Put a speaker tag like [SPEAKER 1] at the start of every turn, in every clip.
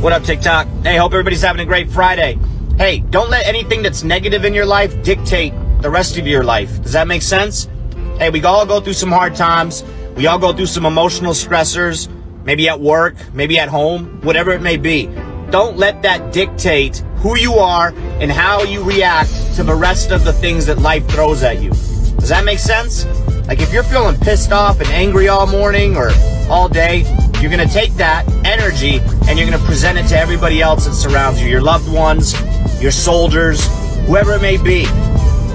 [SPEAKER 1] What up, TikTok? Hey, hope everybody's having a great Friday. Hey, don't let anything that's negative in your life dictate the rest of your life. Does that make sense? Hey, we all go through some hard times. We all go through some emotional stressors, maybe at work, maybe at home, whatever it may be. Don't let that dictate who you are and how you react to the rest of the things that life throws at you. Does that make sense? Like if you're feeling pissed off and angry all morning or all day, you're going to take that energy and you're going to present it to everybody else that surrounds you, your loved ones, your soldiers, whoever it may be.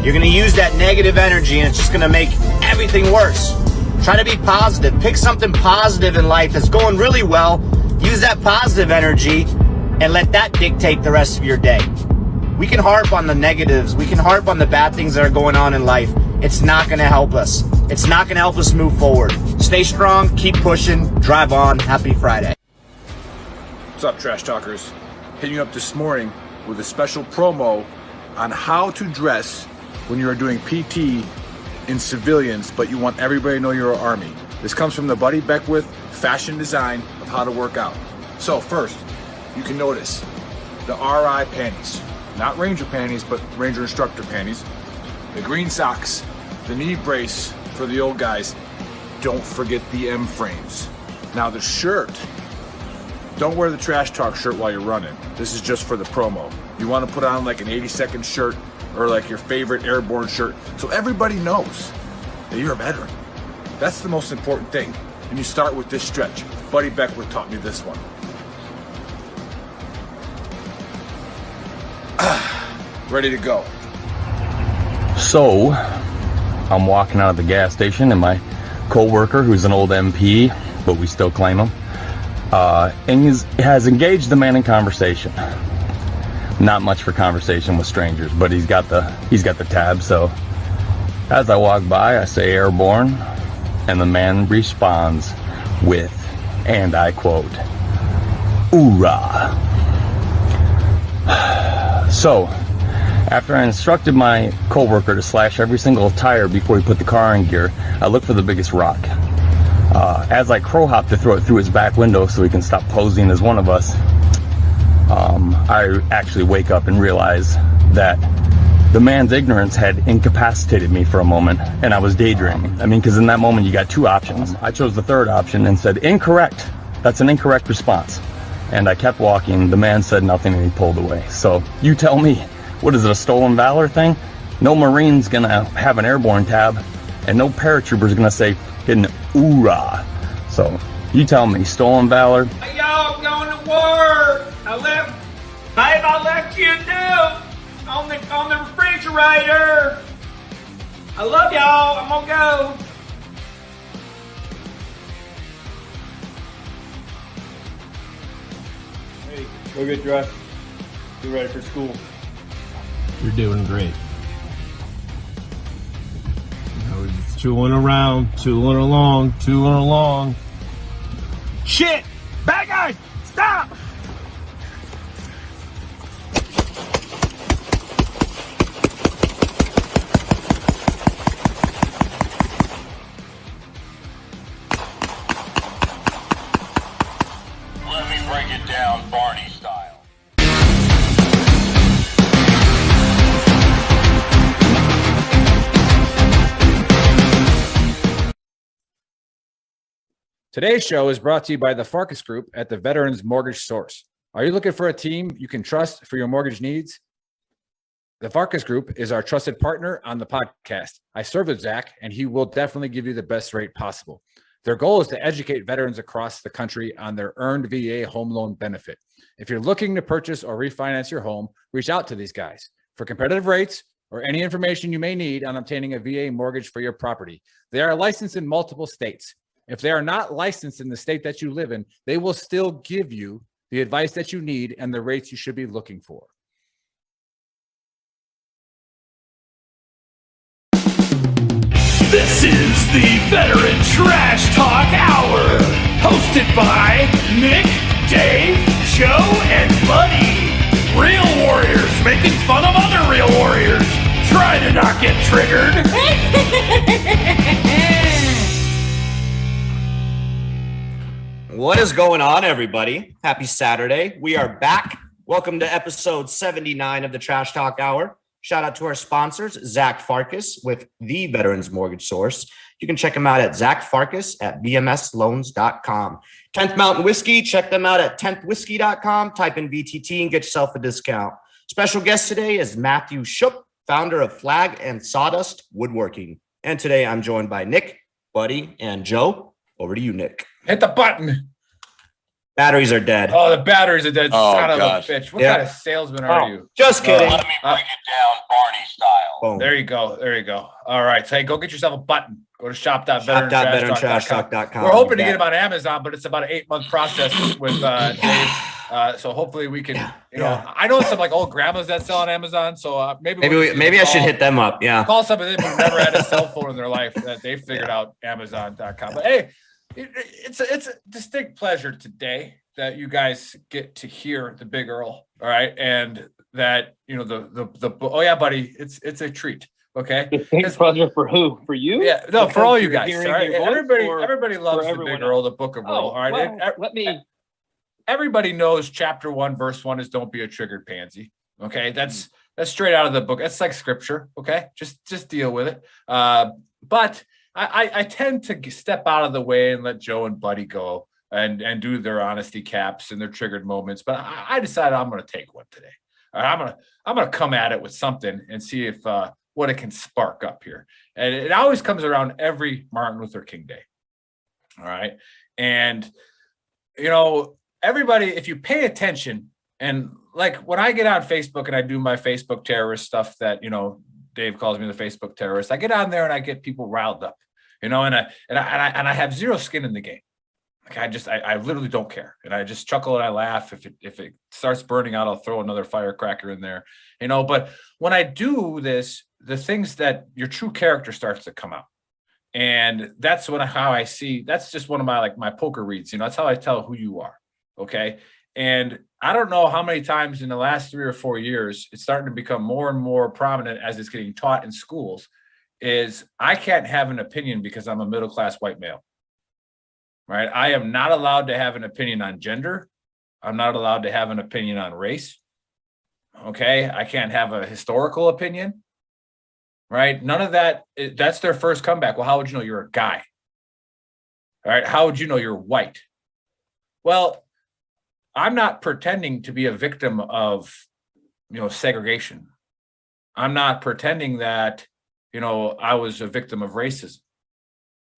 [SPEAKER 1] You're going to use that negative energy and it's just going to make everything worse. Try to be positive. Pick something positive in life that's going really well. Use that positive energy and let that dictate the rest of your day. We can harp on the negatives. We can harp on the bad things that are going on in life. It's not going to help us. It's not going to help us move forward. Stay strong, keep pushing, drive on. Happy Friday.
[SPEAKER 2] What's up, Trash Talkers? Hitting you up this morning with a special promo on how to dress when you are doing PT in civilians, but you want everybody to know you're an Army. This comes from the Buddy Beckwith fashion design of how to work out. So first, you can notice the RI panties. Not Ranger panties, but Ranger instructor panties. The green socks, the knee brace for the old guys. Don't forget the M frames. Now the shirt, don't wear the Trash Talk shirt while you're running. This is just for the promo. You want to put on like an 80-second shirt or like your favorite airborne shirt so everybody knows that you're a veteran. That's the most important thing. And you start with this stretch. Buddy Beckwith taught me this one. Ready to go.
[SPEAKER 3] So, I'm walking out of the gas station and my co-worker, who's an old MP, but we still claim him, and has engaged the man in conversation. Not much for conversation with strangers, but he's got the tab. So, as I walk by, I say airborne, and the man responds with, and I quote, "Hoorah." So, after I instructed my co-worker to slash every single tire before he put the car in gear, I looked for the biggest rock. As I crow hop to throw it through his back window so he can stop posing as one of us, I actually wake up and realize that the man's ignorance had incapacitated me for a moment, and I was daydreaming. I mean, because in that moment you got two options. I chose the third option and said, "Incorrect. That's an incorrect response." And I kept walking. The man said nothing and he pulled away. So you tell me, what is it, a stolen valor thing? No Marine's gonna have an airborne tab, and no paratrooper's gonna say "hidden hoorah." So you tell me, stolen valor?
[SPEAKER 4] Hey, y'all, I'm going to work. I left you a note on the refrigerator. I love y'all. I'm gonna go.
[SPEAKER 5] Hey, go get dressed. Get ready for school.
[SPEAKER 6] You're doing great. I was tooling around, tooling along. Shit! Bad guy! Stop!
[SPEAKER 7] Let me break it down Barney style.
[SPEAKER 2] Today's show is brought to you by the Farkas Group at the Veterans Mortgage Source. Are you looking for a team you can trust for your mortgage needs? The Farkas Group is our trusted partner on the podcast. I serve with Zach, and he will definitely give you the best rate possible. Their goal is to educate veterans across the country on their earned VA home loan benefit. If you're looking to purchase or refinance your home, reach out to these guys for competitive rates or any information you may need on obtaining a VA mortgage for your property. They are licensed in multiple states. If they are not licensed in the state that you live in, they will still give you the advice that you need and the rates you should be looking for.
[SPEAKER 4] This is the Veteran Trash Talk Hour, hosted by Nick, Dave, Joe, and Buddy. Real warriors making fun of other real warriors. Try to not get triggered.
[SPEAKER 1] What is going on, everybody? Happy Saturday. We are back. Welcome to episode 79 of the Trash Talk Hour. Shout out to our sponsors, Zach Farkas with the Veterans Mortgage Source. You can check them out at Zach Farkas at bmsloans.com. 10th Mountain Whiskey, check them out at 10thwhiskey.com. Type in VTT and get yourself a discount. Special guest today is Matthew Chupp, founder of Flag and Sawdust Woodworking. And today I'm joined by Nick, Buddy, and Joe. Over to you, Nick.
[SPEAKER 2] Hit the button.
[SPEAKER 1] Batteries are dead.
[SPEAKER 2] Oh, the batteries are dead.
[SPEAKER 7] Oh,
[SPEAKER 2] Son of
[SPEAKER 7] gosh.
[SPEAKER 2] a bitch. What
[SPEAKER 1] Yeah.
[SPEAKER 2] kind of salesman are you?
[SPEAKER 1] Just kidding.
[SPEAKER 7] Let me break it down Barney style.
[SPEAKER 1] Boom.
[SPEAKER 2] There you go. There you go. All right. So, hey, go get yourself a button. Go to shop.veterantrashtalk.com.
[SPEAKER 1] Shop.veterantrashtalk.com.
[SPEAKER 2] We're hoping to get them on Amazon, but it's about an 8-month process with Dave. So hopefully we can, I know some like old grandmas that sell on Amazon. So maybe
[SPEAKER 1] I should hit them up. Yeah.
[SPEAKER 2] Call some of them who never had a cell phone in their life that they figured out Amazon.com. But hey, it's a distinct pleasure today that you guys get to hear the Big Earl. All right. And that, oh yeah, buddy, it's a treat. Okay.
[SPEAKER 5] Distinct pleasure for who? For you?
[SPEAKER 2] Yeah. No, for all you
[SPEAKER 5] Because
[SPEAKER 2] guys.
[SPEAKER 5] you're
[SPEAKER 2] All right?
[SPEAKER 5] hearing your voice
[SPEAKER 2] Everybody loves the
[SPEAKER 5] everyone
[SPEAKER 2] Big Earl, the Book of Earl. All right.
[SPEAKER 5] Well,
[SPEAKER 2] Everybody knows chapter 1, verse 1 is don't be a triggered pansy. Okay. That's straight out of the book. That's like scripture. Okay. Just deal with it. But I tend to step out of the way and let Joe and Buddy go and do their honesty caps and their triggered moments. But I decided I'm going to take one today. All right, I'm gonna come at it with something and see if what it can spark up here. And it always comes around every Martin Luther King Day. All right. And everybody, if you pay attention, and like when I get on Facebook and I do my Facebook terrorist stuff that, Dave calls me the Facebook terrorist, I get on there and I get people riled up, and I have zero skin in the game. Like I literally don't care. And I just chuckle and I laugh. If it starts burning out, I'll throw another firecracker in there, but when I do this, the things that your true character starts to come out. And that's how I see, that's just one of my poker reads, that's how I tell who you are. Okay. And I don't know how many times in the last 3 or 4 years, it's starting to become more and more prominent as it's getting taught in schools, is I can't have an opinion because I'm a middle-class white male, right? I am not allowed to have an opinion on gender. I'm not allowed to have an opinion on race. Okay. I can't have a historical opinion, right? None of that. That's their first comeback. Well, how would you know you're a guy? All right. How would you know you're white? Well, I'm not pretending to be a victim of, segregation. I'm not pretending that, I was a victim of racism.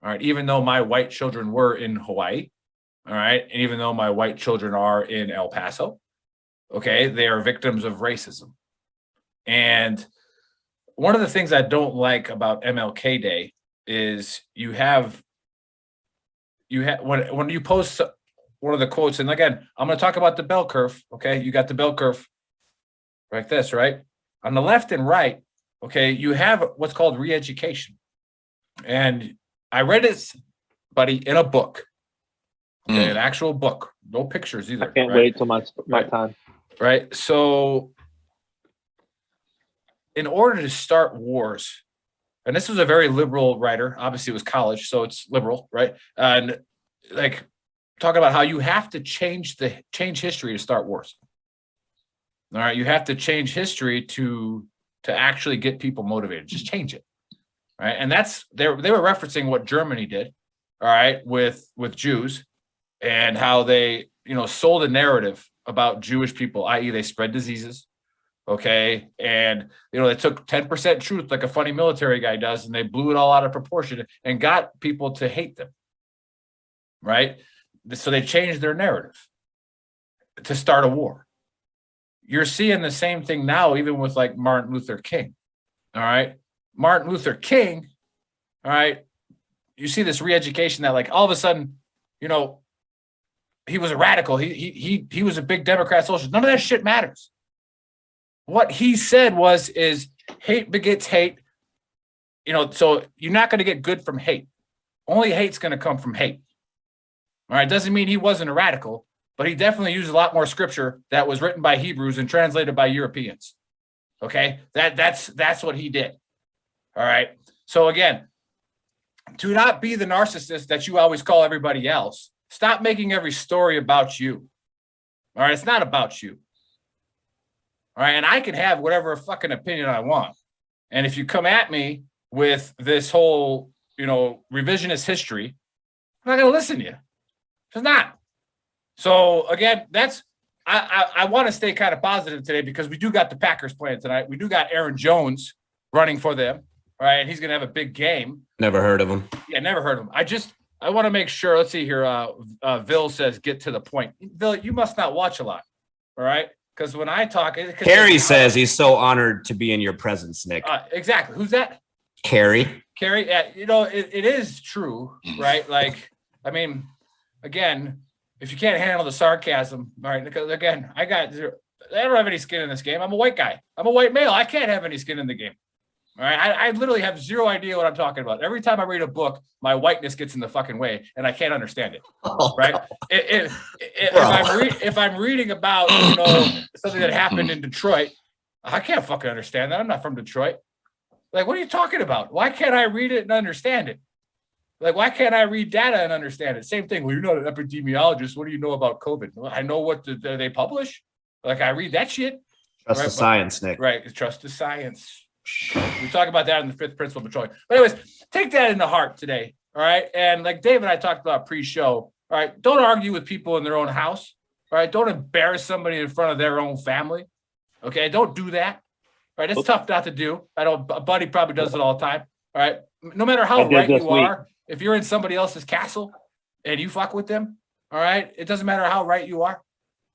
[SPEAKER 2] All right. Even though my white children were in Hawaii. All right. And even though my white children are in El Paso. Okay. They are victims of racism. And one of the things I don't like about MLK Day is when you post one of the quotes, and again, I'm going to talk about the bell curve. Okay. You got the bell curve like this, right? On the left and right. Okay. You have what's called re-education. And I read it, buddy, in a book, okay, an actual book, no pictures either.
[SPEAKER 5] I can't wait till my time.
[SPEAKER 2] Right. So in order to start wars, and this was a very liberal writer, obviously it was college, so it's liberal, right? And like, talk about how you have to change history to start wars. All right, you have to change history to actually get people motivated. Just change it, right? And that's they were referencing what Germany did, all right, with Jews, and how they sold a narrative about Jewish people, i.e., they spread diseases, okay, and they took 10% truth like a funny military guy does, and they blew it all out of proportion and got people to hate them, right? So they changed their narrative to start a war. You're seeing the same thing now, even with like Martin Luther King. All right. Martin Luther King. All right. You see this re-education that like all of a sudden, he was a radical. He was a big Democrat socialist. None of that shit matters. What he said is hate begets hate. So you're not going to get good from hate. Only hate's going to come from hate. All right, doesn't mean he wasn't a radical, but he definitely used a lot more scripture that was written by Hebrews and translated by Europeans. Okay, that's what he did. All right. So again, to not be the narcissist that you always call everybody else,
[SPEAKER 8] Stop making every story about you. All right, it's not about you. All right, and I can have whatever fucking opinion I want. And if you come at me with this whole, revisionist history, I'm not going to listen to you. It's not. So again, I want to stay kind of positive today because we do got the Packers playing tonight. We do got Aaron Jones running for them. All right, he's going to have a big game.
[SPEAKER 9] Never heard of him.
[SPEAKER 8] Yeah, never heard of him. I want to make sure. Let's see here. Vil says, get to the point. Vil, you must not watch a lot. All right. Because when I talk,
[SPEAKER 9] Carrie says he's so honored to be in your presence, Nick.
[SPEAKER 8] Exactly. Who's that?
[SPEAKER 9] Carrie.
[SPEAKER 8] Carrie. Yeah, it is true, right? Like, I mean, again, if you can't handle the sarcasm, all right, because again, I don't have any skin in this game. I'm a white guy. I'm a white male. I can't have any skin in the game. All right. I literally have zero idea what I'm talking about. Every time I read a book, my whiteness gets in the fucking way and I can't understand it. Right. If I'm reading about, something that happened in Detroit, I can't fucking understand that. I'm not from Detroit. Like, what are you talking about? Why can't I read it and understand it? Like, why can't I read data and understand it? Same thing. Well, you're not an epidemiologist. What do you know about COVID? Well, I know what they publish. Like, I read that shit.
[SPEAKER 9] Trust the science, Nick.
[SPEAKER 8] Right. Trust the science. We talk about that in the fifth principle of petroleum. But anyways, take that into heart today. All right. And like Dave and I talked about pre-show. All right. Don't argue with people in their own house. All right. Don't embarrass somebody in front of their own family. Okay. Don't do that. All right. It's tough not to do. I know a buddy probably does it all the time. All right. No matter how right you are, if you're in somebody else's castle and you fuck with them, all right, it doesn't matter how right you are.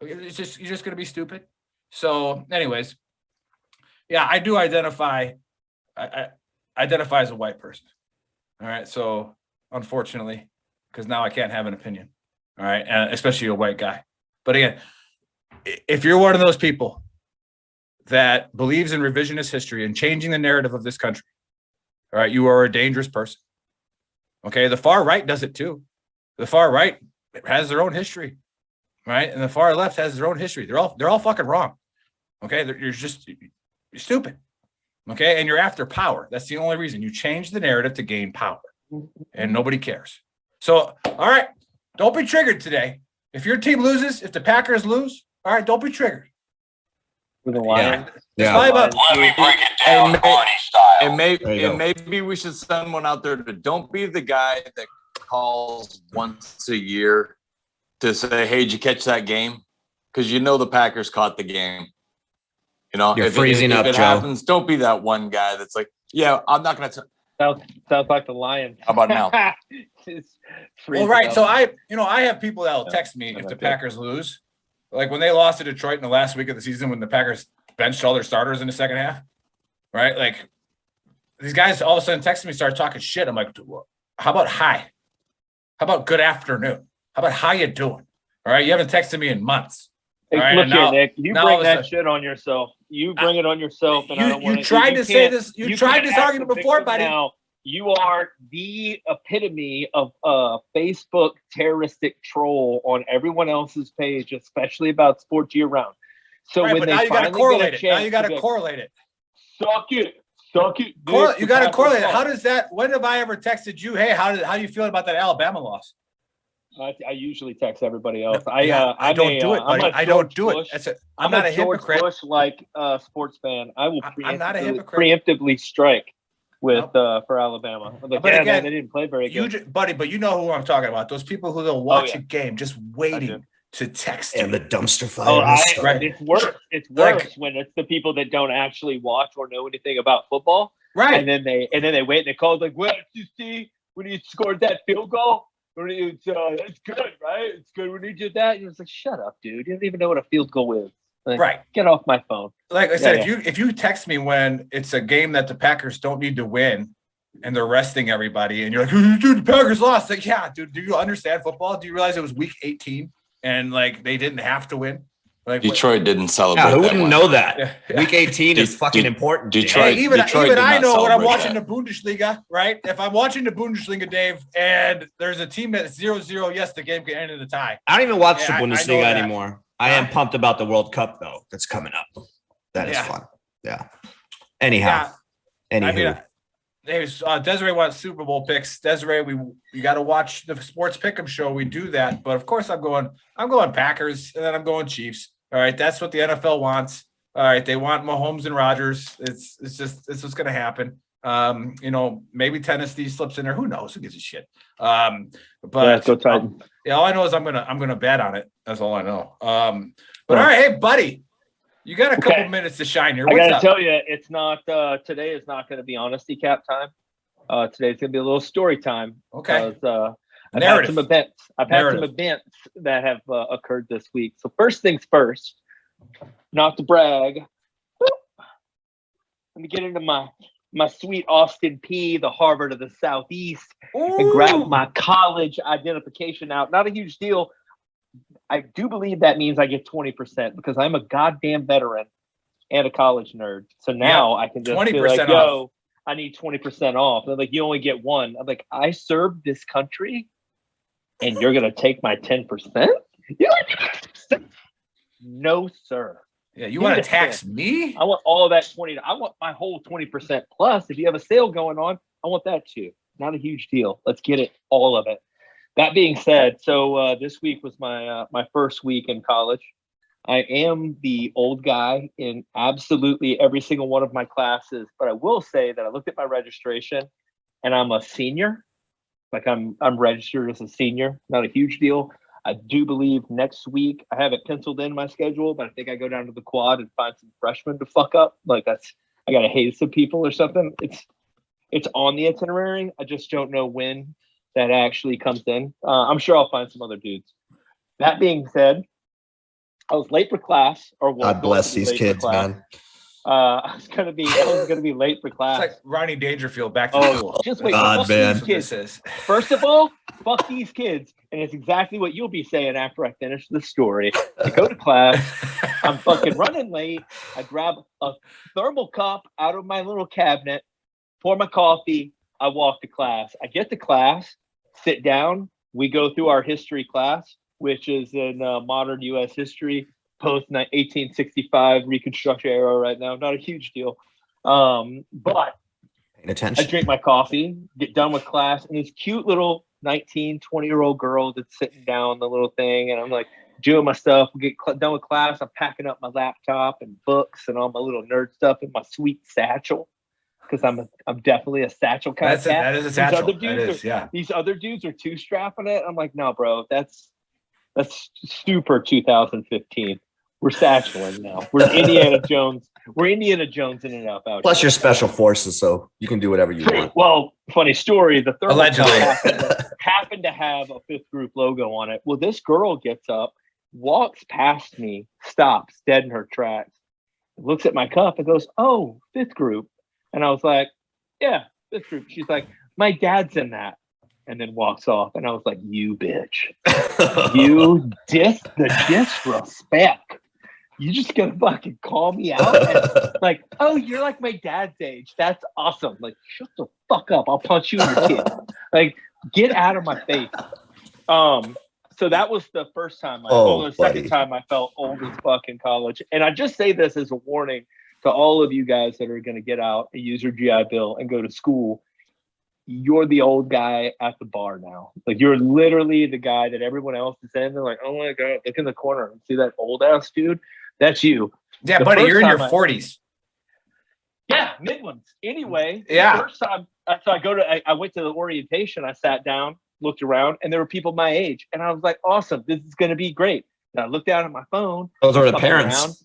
[SPEAKER 8] You're just going to be stupid. So anyways, yeah, I do identify. I identify as a white person. All right. So unfortunately, because now I can't have an opinion. All right. And especially a white guy. But again, if you're one of those people that believes in revisionist history and changing the narrative of this country, all right, you are a dangerous person. Okay. The far right does it too. The far right has their own history. Right. And the far left has their own history. They're all fucking wrong. Okay. You're stupid. Okay. And you're after power. That's the only reason you change the narrative to gain power and nobody cares. So, all right. Don't be triggered today. If your team loses, if the Packers lose, all right, don't be triggered.
[SPEAKER 5] With a Lion.
[SPEAKER 7] Let me break it down Barney style.
[SPEAKER 2] And maybe we should send one out there to don't be the guy that calls once a year to say, hey, did you catch that game? Because the Packers caught the game.
[SPEAKER 9] You're freezing up,
[SPEAKER 2] if it
[SPEAKER 9] Joe.
[SPEAKER 2] happens, don't be that one guy that's like, yeah, I'm not going to.
[SPEAKER 5] Sounds like the Lions.
[SPEAKER 2] How about now?
[SPEAKER 8] Well, right. So I have people that will text me if the Packers lose. Like when they lost to Detroit in the last week of the season when the Packers benched all their starters in the second half, right? Like these guys all of a sudden text me, start talking shit. I'm like, how about hi? How about good afternoon? How about how you doing? All right. You haven't texted me in months.
[SPEAKER 5] Hey,
[SPEAKER 8] right,
[SPEAKER 5] look here, Nick. You bring that shit on yourself. You bring it on yourself. And
[SPEAKER 8] you tried to say this. You tried this argument before, buddy.
[SPEAKER 5] Now, you are the epitome of a Facebook terroristic troll on everyone else's page, especially about sports year round. So
[SPEAKER 8] right,
[SPEAKER 5] when
[SPEAKER 8] but
[SPEAKER 5] they
[SPEAKER 8] now you got to correlate it. Now you got to
[SPEAKER 5] go,
[SPEAKER 8] correlate it.
[SPEAKER 5] Suck it.
[SPEAKER 8] You got to correlate it. How does that? When have I ever texted you? Hey, how do you feel about that Alabama loss?
[SPEAKER 5] I usually text everybody else.
[SPEAKER 8] I don't do it. I don't do it. I'm not a hypocrite.
[SPEAKER 5] Bush like sports fan. I will
[SPEAKER 8] I'm not a hypocrite.
[SPEAKER 5] preemptively strike with for Alabama. Like,
[SPEAKER 8] but again,
[SPEAKER 5] they didn't play very good.
[SPEAKER 8] Buddy, but you know who I'm talking about. Those people who will watch a game just waiting to text
[SPEAKER 9] and
[SPEAKER 8] you.
[SPEAKER 9] the dumpster fire.
[SPEAKER 5] Right. It's worse. It's worse when it's the people that don't actually watch or know anything about football.
[SPEAKER 8] Right.
[SPEAKER 5] And then they wait and they call like, "What did you see when he scored that field goal? It's good, right? It's good when you did that." And it's like, shut up, dude. You don't even know what a field goal is. Like,
[SPEAKER 8] right.
[SPEAKER 5] Get off my phone.
[SPEAKER 8] Like I said, if you text me when it's a game that the Packers don't need to win and they're resting everybody and you're like, dude, the Packers lost. Like, yeah, dude, do you understand football? Do you realize it was week 18 and like they didn't have to win? Like
[SPEAKER 2] Detroit didn't celebrate.
[SPEAKER 9] Yeah, who wouldn't know that?
[SPEAKER 8] Yeah.
[SPEAKER 9] Week 18 is fucking important.
[SPEAKER 2] Detroit,
[SPEAKER 8] hey, even I know when I'm watching
[SPEAKER 2] that.
[SPEAKER 8] the Bundesliga, right? If I'm watching the Bundesliga, Dave, and there's a team that's 0-0, yes, the game can end in a tie.
[SPEAKER 9] I don't even watch the Bundesliga
[SPEAKER 8] I
[SPEAKER 9] anymore. I am pumped about the World Cup, though. That's coming up. That is fun. Yeah. Anyhow.
[SPEAKER 8] I mean, Desiree wants Super Bowl picks. Desiree, we got to watch the Sports Pick'em show. We do that, but of course I'm going Packers, and then I'm going Chiefs. All right, that's what the NFL wants. All right, they want Mahomes and Rodgers. It's what's going to happen. Maybe Tennessee slips in there. Who knows? Who gives a shit? But
[SPEAKER 5] go Titans.
[SPEAKER 8] All I know is I'm gonna bet on it. That's all I know. But all right, hey buddy, you got a couple minutes to shine here.
[SPEAKER 5] I
[SPEAKER 8] What's
[SPEAKER 5] gotta
[SPEAKER 8] up?
[SPEAKER 5] tell you, it's not today is not going to be honesty cap time. Today's going to be a little story time.
[SPEAKER 8] Okay.
[SPEAKER 5] I've had some events. I've had some events that have occurred this week. So first things first, not to brag. Let me get into my sweet Austin P, the Harvard of the Southeast, and grab my college identification out. Not a huge deal. I do believe that means I get 20% because I'm a goddamn veteran and a college nerd. So now I can just be like, yo, I need 20% off. They're like, you only get one. I'm like, I served this country and you're going to take my 10%? You're like, no, sir.
[SPEAKER 8] Yeah, you want to tax me?
[SPEAKER 5] I want all of that 20. I want my whole 20% plus. If you have a sale going on, I want that too. Not a huge deal. Let's get it, all of it. That being said, so this week was my first week in college. I am the old guy in absolutely every single one of my classes, but I will say that I looked at my registration and I'm a senior. Like I'm registered as a senior. Not a huge deal. I do believe next week I have it penciled in my schedule, but I think I go down to the quad and find some freshmen to fuck up. Like I gotta hate some people or something. It's on the itinerary. I just don't know when that actually comes in. I'm sure I'll find some other dudes. That being said, I was late for class.
[SPEAKER 10] God bless these kids, man.
[SPEAKER 5] I was gonna be late for class.
[SPEAKER 8] It's like Ronnie Dangerfield back to school.
[SPEAKER 5] Just wait.
[SPEAKER 10] God, man.
[SPEAKER 5] These kids. First of all, fuck these kids. And it's exactly what you'll be saying after I finish the story. I go to class. I'm fucking running late. I grab a thermal cup out of my little cabinet, pour my coffee. I walk to class. I get to class, sit down. We go through our history class, which is in modern U.S. history, post 1865 Reconstruction era right now. Not a huge deal. But
[SPEAKER 10] Paying attention.
[SPEAKER 5] I drink my coffee, get done with class, and this cute little 19, 20-year-old girl that's sitting down the little thing, and I'm like doing my stuff. We get done with class. I'm packing up my laptop and books and all my little nerd stuff in my sweet satchel. Because I'm definitely a satchel kind of cat.
[SPEAKER 8] That is a satchel.
[SPEAKER 5] These other dudes are two strapping it. I'm like, no, bro, that's super 2015. We're satcheling now. We're Indiana Jones. We're Indiana Jones in and out.
[SPEAKER 10] Plus, you're special forces, so you can do whatever you want.
[SPEAKER 5] Well, funny story. The third
[SPEAKER 8] allegedly
[SPEAKER 5] happened to have a fifth group logo on it. Well, this girl gets up, walks past me, stops dead in her tracks, looks at my cup and goes, "Oh, fifth group." And I was like, yeah, this group. She's like, my dad's in that. And then walks off. And I was like, you bitch. You the disrespect. You just gonna fucking call me out? And like, oh, you're like my dad's age. That's awesome. Like, shut the fuck up. I'll punch you in your kid. Like, get out of my face. So that was the first time. The second time I felt old as fuck in college. And I just say this as a warning to all of you guys that are going to get out and use your GI Bill and go to school. You're the old guy at the bar now. Like, you're literally the guy that everyone else is in. They're like, oh my God, look in the corner and see that old ass dude. That's you.
[SPEAKER 8] Yeah, buddy, you're in your 40s.
[SPEAKER 5] Yeah, mid ones. Anyway,
[SPEAKER 8] yeah.
[SPEAKER 5] The first time, so I went to the orientation. I sat down, looked around, and there were people my age. And I was like, awesome, this is going to be great. And I looked down at my phone.
[SPEAKER 10] Those are the parents.
[SPEAKER 5] Around.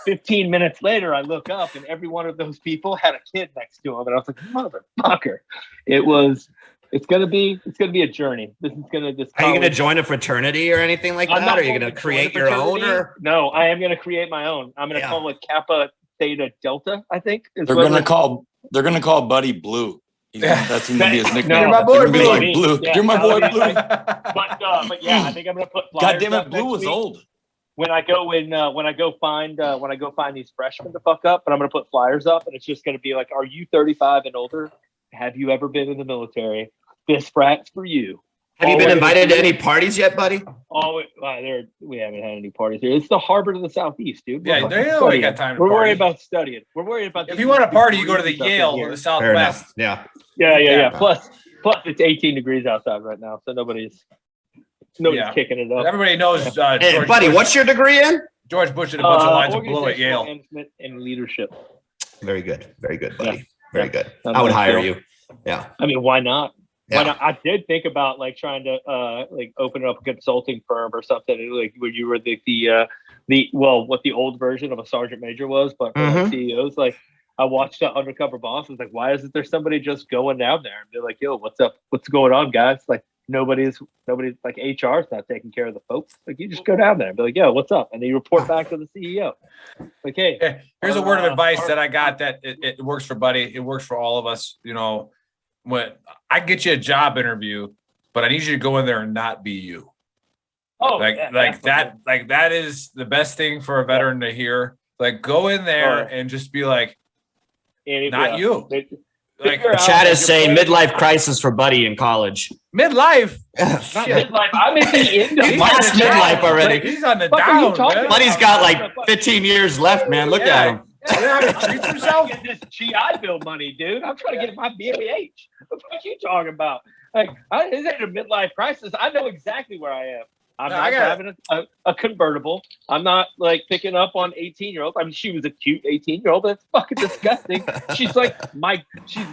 [SPEAKER 5] 15 minutes later, I look up and every one of those people had a kid next to him. And I was like, motherfucker. It's gonna be a journey. This is gonna just.
[SPEAKER 10] Are you gonna join a fraternity or anything like that? Are you gonna create your own? Or
[SPEAKER 5] no, I am gonna create my own. I'm gonna call it Kappa Theta Delta, I think.
[SPEAKER 11] They're gonna call Buddy Blue. That's gonna be his nickname.
[SPEAKER 8] You're my boy, Blue.
[SPEAKER 11] Like Blue.
[SPEAKER 5] Yeah,
[SPEAKER 11] you're my boy, Blue.
[SPEAKER 5] But yeah, I think I'm gonna put.
[SPEAKER 11] God damn it, Blue was old.
[SPEAKER 5] When I go find these freshmen to fuck up, but I'm gonna put flyers up, and it's just gonna be like, are you 35 and older? Have you ever been in the military? This frat's for you.
[SPEAKER 1] Have you been invited to any parties yet, buddy?
[SPEAKER 5] We haven't had any parties here. It's the harbor to the southeast, dude.
[SPEAKER 8] Yeah, they only got time to
[SPEAKER 5] We're
[SPEAKER 8] party.
[SPEAKER 5] worried about studying. We're worried about.
[SPEAKER 8] If you want to party, you go to the Yale or the Southwest.
[SPEAKER 1] Yeah.
[SPEAKER 5] Yeah. Plus, it's 18 degrees outside right now, so nobody's kicking it up.
[SPEAKER 8] Everybody knows.
[SPEAKER 1] Hey,
[SPEAKER 8] George
[SPEAKER 1] buddy,
[SPEAKER 8] Bush.
[SPEAKER 1] what's your degree in?
[SPEAKER 8] George Bush did a bunch of lines of blue at Yale.
[SPEAKER 5] Management and leadership.
[SPEAKER 1] Very good, buddy.
[SPEAKER 5] Yeah.
[SPEAKER 1] Very good. I would hire you. Yeah.
[SPEAKER 5] I mean, why not?
[SPEAKER 1] Yeah.
[SPEAKER 5] Why not? I did think about like trying to open up a consulting firm or something, like when you were what the old version of a sergeant major was, but for like CEOs, like I watched Undercover Boss. I was like, why isn't there somebody just going down there and be like, yo, what's up? What's going on, guys? Like nobody's like HR's not taking care of the folks. Like you just go down there and be like, yo, what's up? And then you report back to the CEO. Like, hey,
[SPEAKER 8] here's a word of advice that I got that it works for Buddy. It works for all of us. You know, when I get you a job interview, but I need you to go in there and not be you.
[SPEAKER 5] Oh,
[SPEAKER 8] that is the best thing for a veteran to hear. Like go in there and just be like, not you.
[SPEAKER 1] Like Chad is saying midlife crisis for Buddy in college.
[SPEAKER 8] Midlife?
[SPEAKER 5] Not midlife. I'm at the end of
[SPEAKER 1] last midlife already.
[SPEAKER 8] He's on the down, man.
[SPEAKER 1] Buddy's got like 15 years left, man. Look at him.
[SPEAKER 5] Treat yourself. Get this GI Bill money, dude. I'm trying to get my BAH. What are you talking about? Like, this ain't a midlife crisis. I know exactly where I am. I'm not driving a convertible. I'm not like picking up on 18-year-olds. I mean, she was a cute 18-year-old, but it's fucking disgusting. She's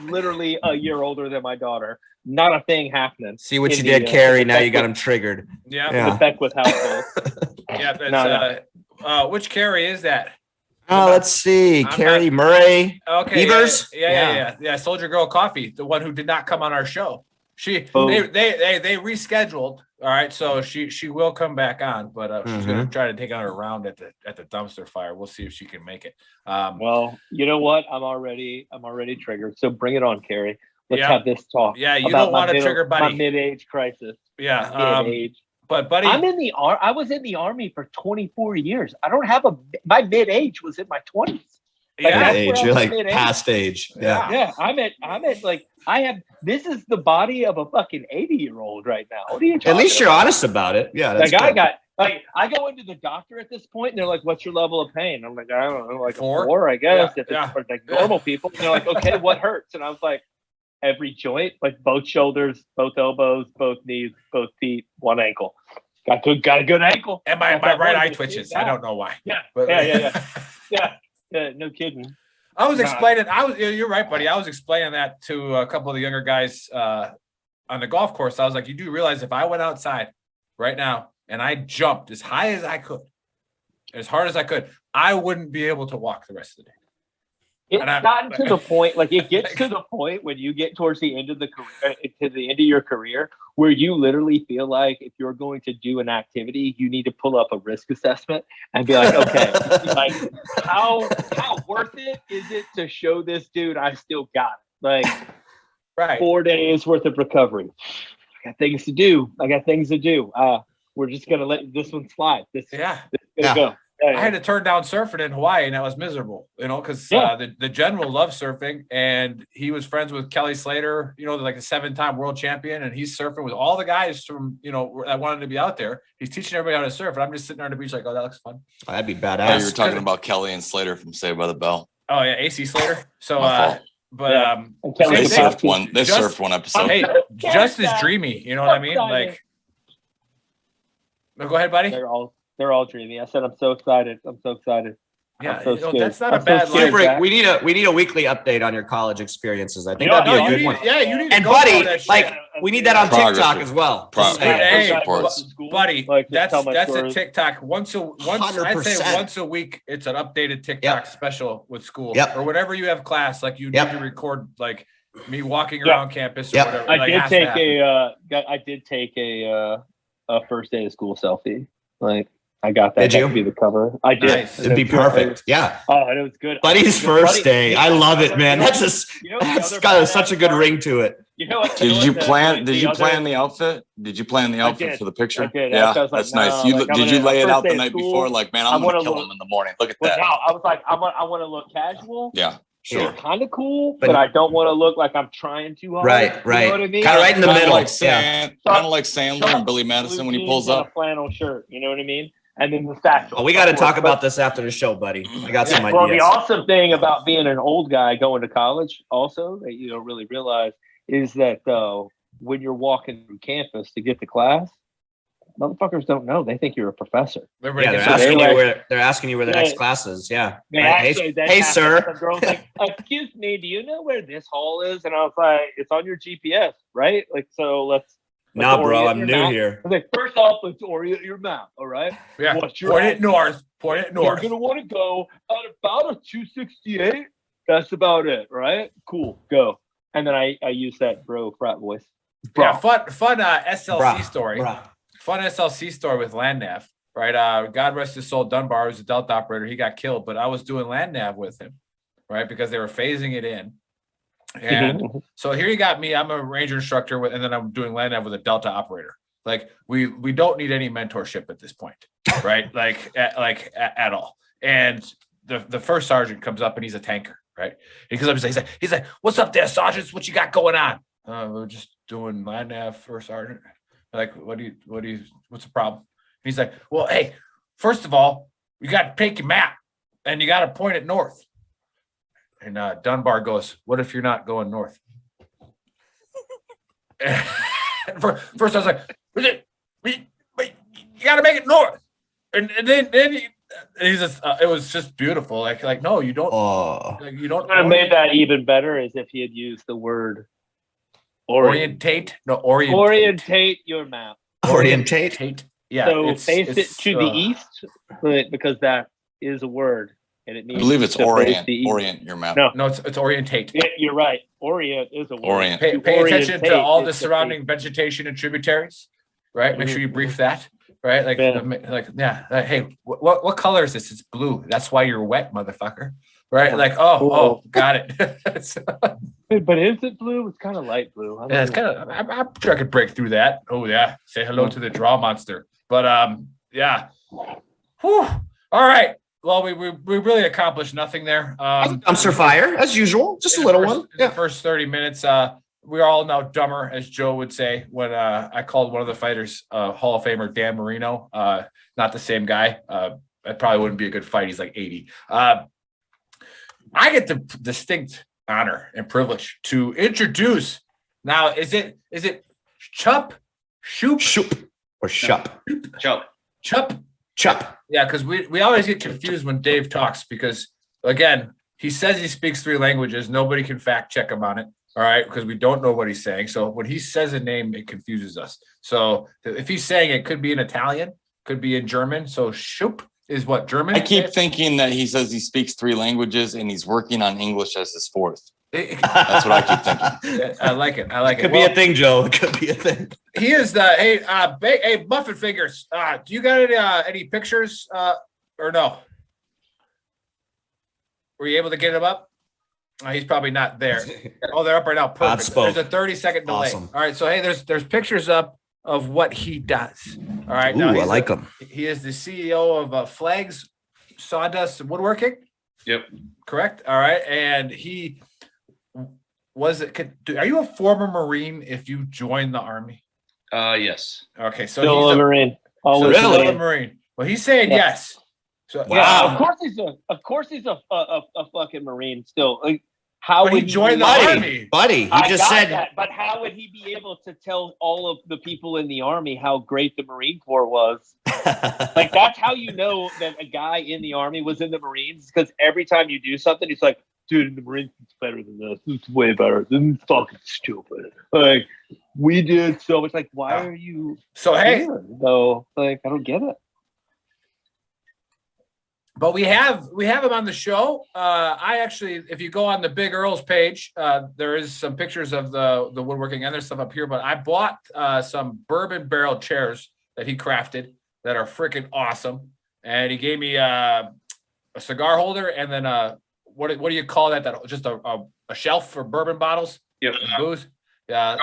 [SPEAKER 5] literally a year older than my daughter. Not a thing happening.
[SPEAKER 1] See what you did, Carrie. Now you got him triggered.
[SPEAKER 8] Yeah.
[SPEAKER 5] The Beckwith household.
[SPEAKER 8] Yeah, that's which Carrie is that?
[SPEAKER 1] Oh, let's see. Carrie Murray.
[SPEAKER 8] Okay.
[SPEAKER 1] Evers?
[SPEAKER 8] Yeah. Soldier Girl Coffee, the one who did not come on our show. They rescheduled. All right, so she will come back on, but she's gonna try to take on a round at the dumpster fire. We'll see if she can make it.
[SPEAKER 5] Well, you know what? I'm already triggered. So bring it on, Carrie. Let's have this talk.
[SPEAKER 8] Yeah, you don't want to trigger Buddy.
[SPEAKER 5] My mid-age crisis.
[SPEAKER 8] Yeah, mid-age. But Buddy,
[SPEAKER 5] I was in the Army for 24 years. I don't have my mid-age was in my 20s.
[SPEAKER 1] You're like past age.
[SPEAKER 5] Yeah. I'm at like this is the body of a fucking 80-year-old right now. What are you talking
[SPEAKER 1] At least you're
[SPEAKER 5] about?
[SPEAKER 1] honest about it. Yeah. That's
[SPEAKER 5] I go into the doctor at this point and they're like, what's your level of pain? I'm like, I don't know, like 4, I guess. If it's for like normal people. And they're like, okay, what hurts? And I was like, every joint, like both shoulders, both elbows, both knees, both feet, one ankle. Got a good ankle.
[SPEAKER 8] And my right eye twitches. I don't know why.
[SPEAKER 5] Yeah. Yeah, no kidding.
[SPEAKER 8] I was explaining. You're right, buddy. I was explaining that to a couple of the younger guys on the golf course. I was like, you do realize if I went outside right now and I jumped as high as I could, as hard as I could, I wouldn't be able to walk the rest of the day.
[SPEAKER 5] It's gotten to the point, like it gets to the point when you get towards the end of the career, to the end of your career, where you literally feel like if you're going to do an activity, you need to pull up a risk assessment and be like, okay, like how worth it is it to show this dude I still got it? Like 4 days worth of recovery. I got things to do. We're just gonna let this one slide. This is gonna go.
[SPEAKER 8] I had to turn down surfing in Hawaii, and that was miserable, because the general loves surfing, and he was friends with Kelly Slater, like a 7-time world champion, and he's surfing with all the guys from, that wanted to be out there. He's teaching everybody how to surf, and I'm just sitting there on the beach like, oh, that looks fun.
[SPEAKER 1] Oh, that'd be badass.
[SPEAKER 11] You were talking about Kelly and Slater from Saved by the Bell.
[SPEAKER 8] Oh yeah, AC Slater. So,
[SPEAKER 11] they surfed one episode.
[SPEAKER 8] Hey, just as dreamy, you know what I mean? Like, go ahead, buddy.
[SPEAKER 5] They're all dreamy. I said, I'm so excited.
[SPEAKER 8] Yeah,
[SPEAKER 5] that's
[SPEAKER 8] not a bad life.
[SPEAKER 1] We need a weekly update on your college experiences. I think
[SPEAKER 8] that'd
[SPEAKER 1] be a good one.
[SPEAKER 8] Yeah, you need.
[SPEAKER 1] And buddy, we need that on TikTok as well.
[SPEAKER 8] Buddy, that's a TikTok once I'd say once a week. It's an updated TikTok special with school or whenever you have class. Like you need to record like me walking around campus or whatever.
[SPEAKER 5] I did take a first day of school selfie. Like. I got that.
[SPEAKER 1] Did you?
[SPEAKER 5] To be the cover. I did.
[SPEAKER 1] Nice. It'd be perfect. Yeah.
[SPEAKER 5] Oh, it was good.
[SPEAKER 1] Buddy's first day. I love it, man. That's got such a good ring to it.
[SPEAKER 11] Did you plan the outfit? Did you plan the outfit for the picture?
[SPEAKER 5] I did.
[SPEAKER 11] Yeah, that's nice. Did you lay it out the night before? Like, man, I'm gonna kill him in the morning. Look at that.
[SPEAKER 5] No, I was like, I want to look casual.
[SPEAKER 11] Yeah.
[SPEAKER 10] Sure.
[SPEAKER 5] kind of cool, but I don't want to look like I'm trying too hard.
[SPEAKER 10] Right.
[SPEAKER 5] You know what I mean?
[SPEAKER 10] Kind of right in the middle.
[SPEAKER 11] Like kind of like Sandler and Billy Madison when he pulls
[SPEAKER 5] and
[SPEAKER 11] up.
[SPEAKER 5] a flannel shirt. You know what I mean? And then the satchel.
[SPEAKER 10] Oh, we got to talk about this after the show, buddy. I got some ideas.
[SPEAKER 5] Well, the awesome thing about being an old guy going to college, also that you don't really realize, is that when you're walking through campus to get to class, motherfuckers don't know. They think you're a professor.
[SPEAKER 10] Yeah, they're asking you where the next class is. Yeah. Hey, sir.
[SPEAKER 5] The girl's like, excuse me, do you know where this hall is? And I was like, it's on your GPS, right? Like, so let's.
[SPEAKER 10] Nah, bro, I'm new here.
[SPEAKER 5] Like, first off, let's orient your map, all right?
[SPEAKER 8] Yeah.
[SPEAKER 5] What's your
[SPEAKER 8] Point it north.
[SPEAKER 5] You're gonna want to go at about a 268. That's about it, right? Cool, go. And then I use that bro frat voice. Bro.
[SPEAKER 8] Yeah, fun SLC story. Fun SLC story with land nav, right? God rest his soul, Dunbar was a Delta operator. He got killed, but I was doing land nav with him, right? Because they were phasing it in. And so here you got me. I'm a ranger instructor, and then I'm doing land nav with a Delta operator. Like we don't need any mentorship at this point, right? at all. And the first sergeant comes up and he's a tanker, right? He comes up and he's like, "What's up there, sergeants? What you got going on?" We're just doing land nav, first sergeant. Like, what's the problem? He's like, "Well, hey, first of all, you got to take your map and you got to point it north." And Dunbar goes, "What if you're not going north?" First, I was like, "You got to make it north." And then he's just, it was just beautiful. Like no, you don't. You don't.
[SPEAKER 5] What made that even better is if he had used the word
[SPEAKER 8] orientate. No,
[SPEAKER 5] orientate your map.
[SPEAKER 10] Orientate.
[SPEAKER 8] Yeah.
[SPEAKER 5] So face it to the east, because that is a word. And it needs
[SPEAKER 11] I believe it's orient. Orient your map.
[SPEAKER 8] No, it's orientate.
[SPEAKER 5] You're right. Orient is a word.
[SPEAKER 11] Orient.
[SPEAKER 8] Pay attention to all the surrounding vegetation and tributaries, right? Make sure you brief that, right? Hey, what color is this? It's blue. That's why you're wet, motherfucker. Right? Like, got it.
[SPEAKER 5] But is it blue? It's kind of light blue.
[SPEAKER 8] Yeah, it's kind of. I'm sure I could break through that. Oh yeah, say hello to the draw monster. But yeah. Whew. All right. Well, we really accomplished nothing there.
[SPEAKER 10] Dumpster fire, as usual, just a little one.
[SPEAKER 8] Yeah. The first 30 minutes, we're all now dumber, as Joe would say, when I called one of the fighters Hall of Famer Dan Marino. Not the same guy. That probably wouldn't be a good fight. He's like 80. I get the distinct honor and privilege to introduce. Now, is it Chupp?
[SPEAKER 10] Chupp or Chupp?
[SPEAKER 8] Chupp. Yeah, because we always get confused when Dave talks because, again, he says he speaks 3 languages. Nobody can fact check him on it, all right, because we don't know what he's saying. So when he says a name, it confuses us. So if he's saying it could be in Italian, could be in German. So Chupp is what, German?
[SPEAKER 11] I keep thinking that he says he speaks 3 languages and he's working on English as his 4th. That's what I keep thinking.
[SPEAKER 8] I like it.
[SPEAKER 10] Could be a thing, Joe. It could be a thing.
[SPEAKER 8] He is the hey Muffin Fingers. Do you got any pictures or no? Were you able to get him up? He's probably not there. Oh, they're up right now. Perfect. There's a 30-second delay.
[SPEAKER 10] Awesome.
[SPEAKER 8] All right. So hey, there's pictures up of what he does. All right.
[SPEAKER 10] Ooh, I like him.
[SPEAKER 8] He is the CEO of Flags Sawdust Woodworking.
[SPEAKER 12] Yep.
[SPEAKER 8] Correct. All right. And he are you a former Marine if you joined the Army?
[SPEAKER 12] Yes.
[SPEAKER 8] Okay, so
[SPEAKER 5] still
[SPEAKER 8] he's
[SPEAKER 5] a Marine.
[SPEAKER 8] Always still a Marine. Well, he's saying yes. So
[SPEAKER 5] wow. Yeah, of course he's a fucking Marine still. Like, how
[SPEAKER 8] would
[SPEAKER 5] he
[SPEAKER 8] join the Army?
[SPEAKER 10] Buddy, he just said
[SPEAKER 5] that, but how would he be able to tell all of the people in the Army how great the Marine Corps was? Like, that's how you know that a guy in the Army was in the Marines, because every time you do something, he's like, dude, the Marines is better than this. It's way better. This is fucking stupid. Like, we did so much. Like, why are you
[SPEAKER 8] so hey
[SPEAKER 5] though? Like, I don't get it.
[SPEAKER 8] But we have him on the show. I actually, if you go on the Big Earl's page, there is some pictures of the woodworking and there's stuff up here. But I bought some bourbon barrel chairs that he crafted that are freaking awesome. And he gave me a cigar holder and then what do you call that? That just a shelf for bourbon bottles?
[SPEAKER 12] Yep.
[SPEAKER 8] And booze. Yeah.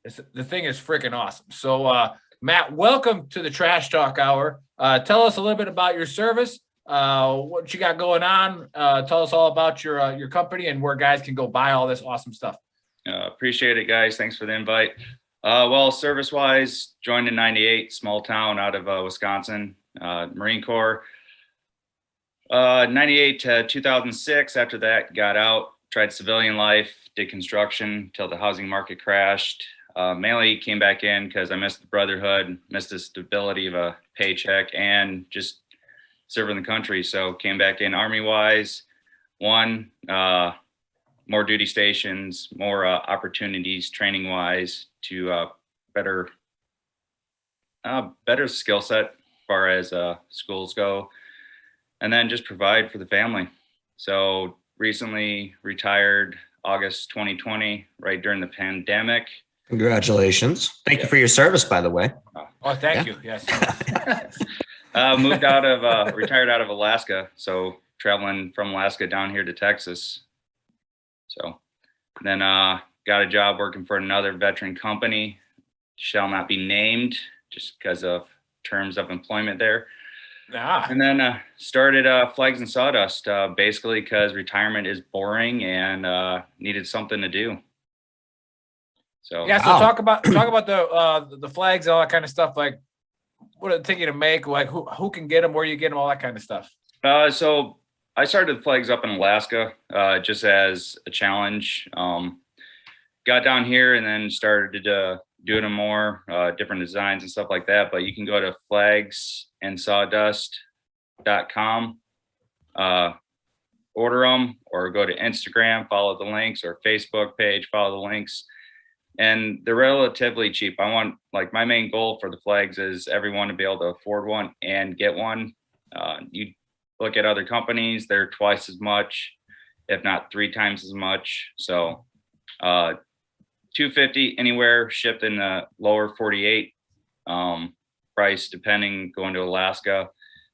[SPEAKER 8] The thing is freaking awesome. So Matt, welcome to the Trash Talk Hour. Tell us a little bit about your service what you got going on. Tell us all about your company and where guys can go buy all this awesome stuff.
[SPEAKER 12] Appreciate it, guys. Thanks for the invite. Well, service-wise, joined in 98, small town out of Wisconsin, Marine Corps. 98 to 2006. After that, got out, tried civilian life, did construction till the housing market crashed. Mainly came back in because I missed the brotherhood, missed the stability of a paycheck, and just serving the country. So came back in Army-wise, more duty stations, more opportunities training-wise to better skill set as far as schools go, and then just provide for the family. So recently retired August 2020, right during the pandemic.
[SPEAKER 10] Congratulations. Thank you for your service, by the way.
[SPEAKER 8] Oh, thank you. Yes.
[SPEAKER 12] Retired out of Alaska. So traveling from Alaska down here to Texas. So then got a job working for another veteran company, shall not be named just because of terms of employment there. And then started Flags and Sawdust, basically because retirement is boring and needed something to do. So
[SPEAKER 8] yeah, so talk about the flags, all that kind of stuff. Like, what are they thinking to make? Like, who can get them? Where you get them? All that kind of stuff.
[SPEAKER 12] So I started the flags up in Alaska just as a challenge. Got down here and then started doing them more, different designs and stuff like that. But you can go to flagsandSawdust.com, order them, or go to Instagram, follow the links, or Facebook page, follow the links. And they're relatively cheap. I want, like, my main goal for the flags is everyone to be able to afford one and get one. You look at other companies, they're twice as much, if not 3 times as much. So $250 anywhere, shipped in the lower 48 price, depending, going to Alaska.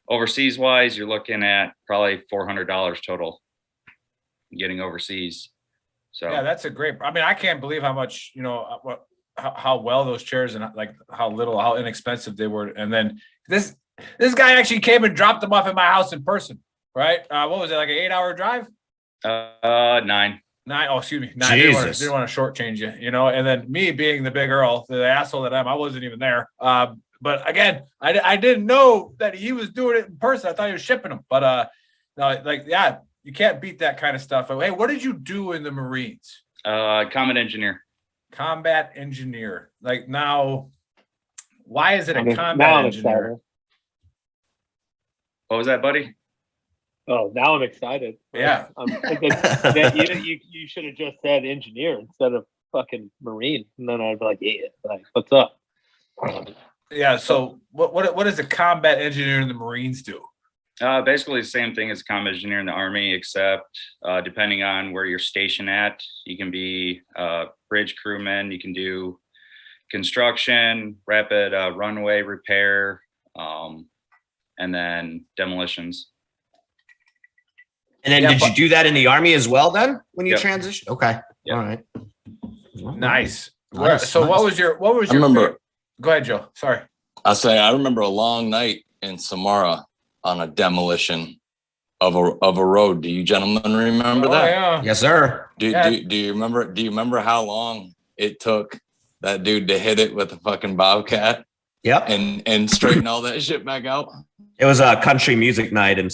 [SPEAKER 12] Overseas wise, you're looking at probably $400 total getting overseas. So
[SPEAKER 8] yeah, that's a great. I mean, I can't believe how much, how well those chairs and like how inexpensive they were. And then this guy actually came and dropped them off at my house in person, right? What was it, like an 8-hour drive?
[SPEAKER 12] 9.
[SPEAKER 8] Oh, excuse me. 9.
[SPEAKER 10] Jesus.
[SPEAKER 8] Didn't want to shortchange you, And then me being the big Earl, the asshole that I wasn't even there. But again, I didn't know that he was doing it in person. I thought he was shipping them. But no, yeah, you can't beat that kind of stuff. Hey, what did you do in the Marines?
[SPEAKER 12] Combat engineer.
[SPEAKER 8] Combat engineer. Like, now, why is it a combat engineer?
[SPEAKER 12] What was that, buddy?
[SPEAKER 5] Oh, now I'm excited.
[SPEAKER 8] Yeah.
[SPEAKER 5] I'm thinking that you should have just said engineer instead of fucking Marine. And then I'd be like, yeah, like, what's up?
[SPEAKER 8] Yeah. So what does a combat engineer in the Marines do?
[SPEAKER 12] Basically the same thing as a combat engineer in the Army, except depending on where you're stationed at, you can be bridge crewman, you can do construction, rapid runway repair, and then demolitions.
[SPEAKER 10] And then did you do that in the Army as well then when you transitioned? Okay.
[SPEAKER 12] Yep.
[SPEAKER 10] All right.
[SPEAKER 8] Nice. So what was your
[SPEAKER 11] remember,
[SPEAKER 8] go ahead, Joe. Sorry.
[SPEAKER 11] I remember a long night in Samara on a demolition of a road. Do you gentlemen remember that?
[SPEAKER 8] Yeah.
[SPEAKER 10] Yes, sir.
[SPEAKER 11] Do you remember how long it took that dude to hit it with a fucking Bobcat?
[SPEAKER 10] Yep.
[SPEAKER 11] And straighten all that shit back out?
[SPEAKER 10] It was a country music night in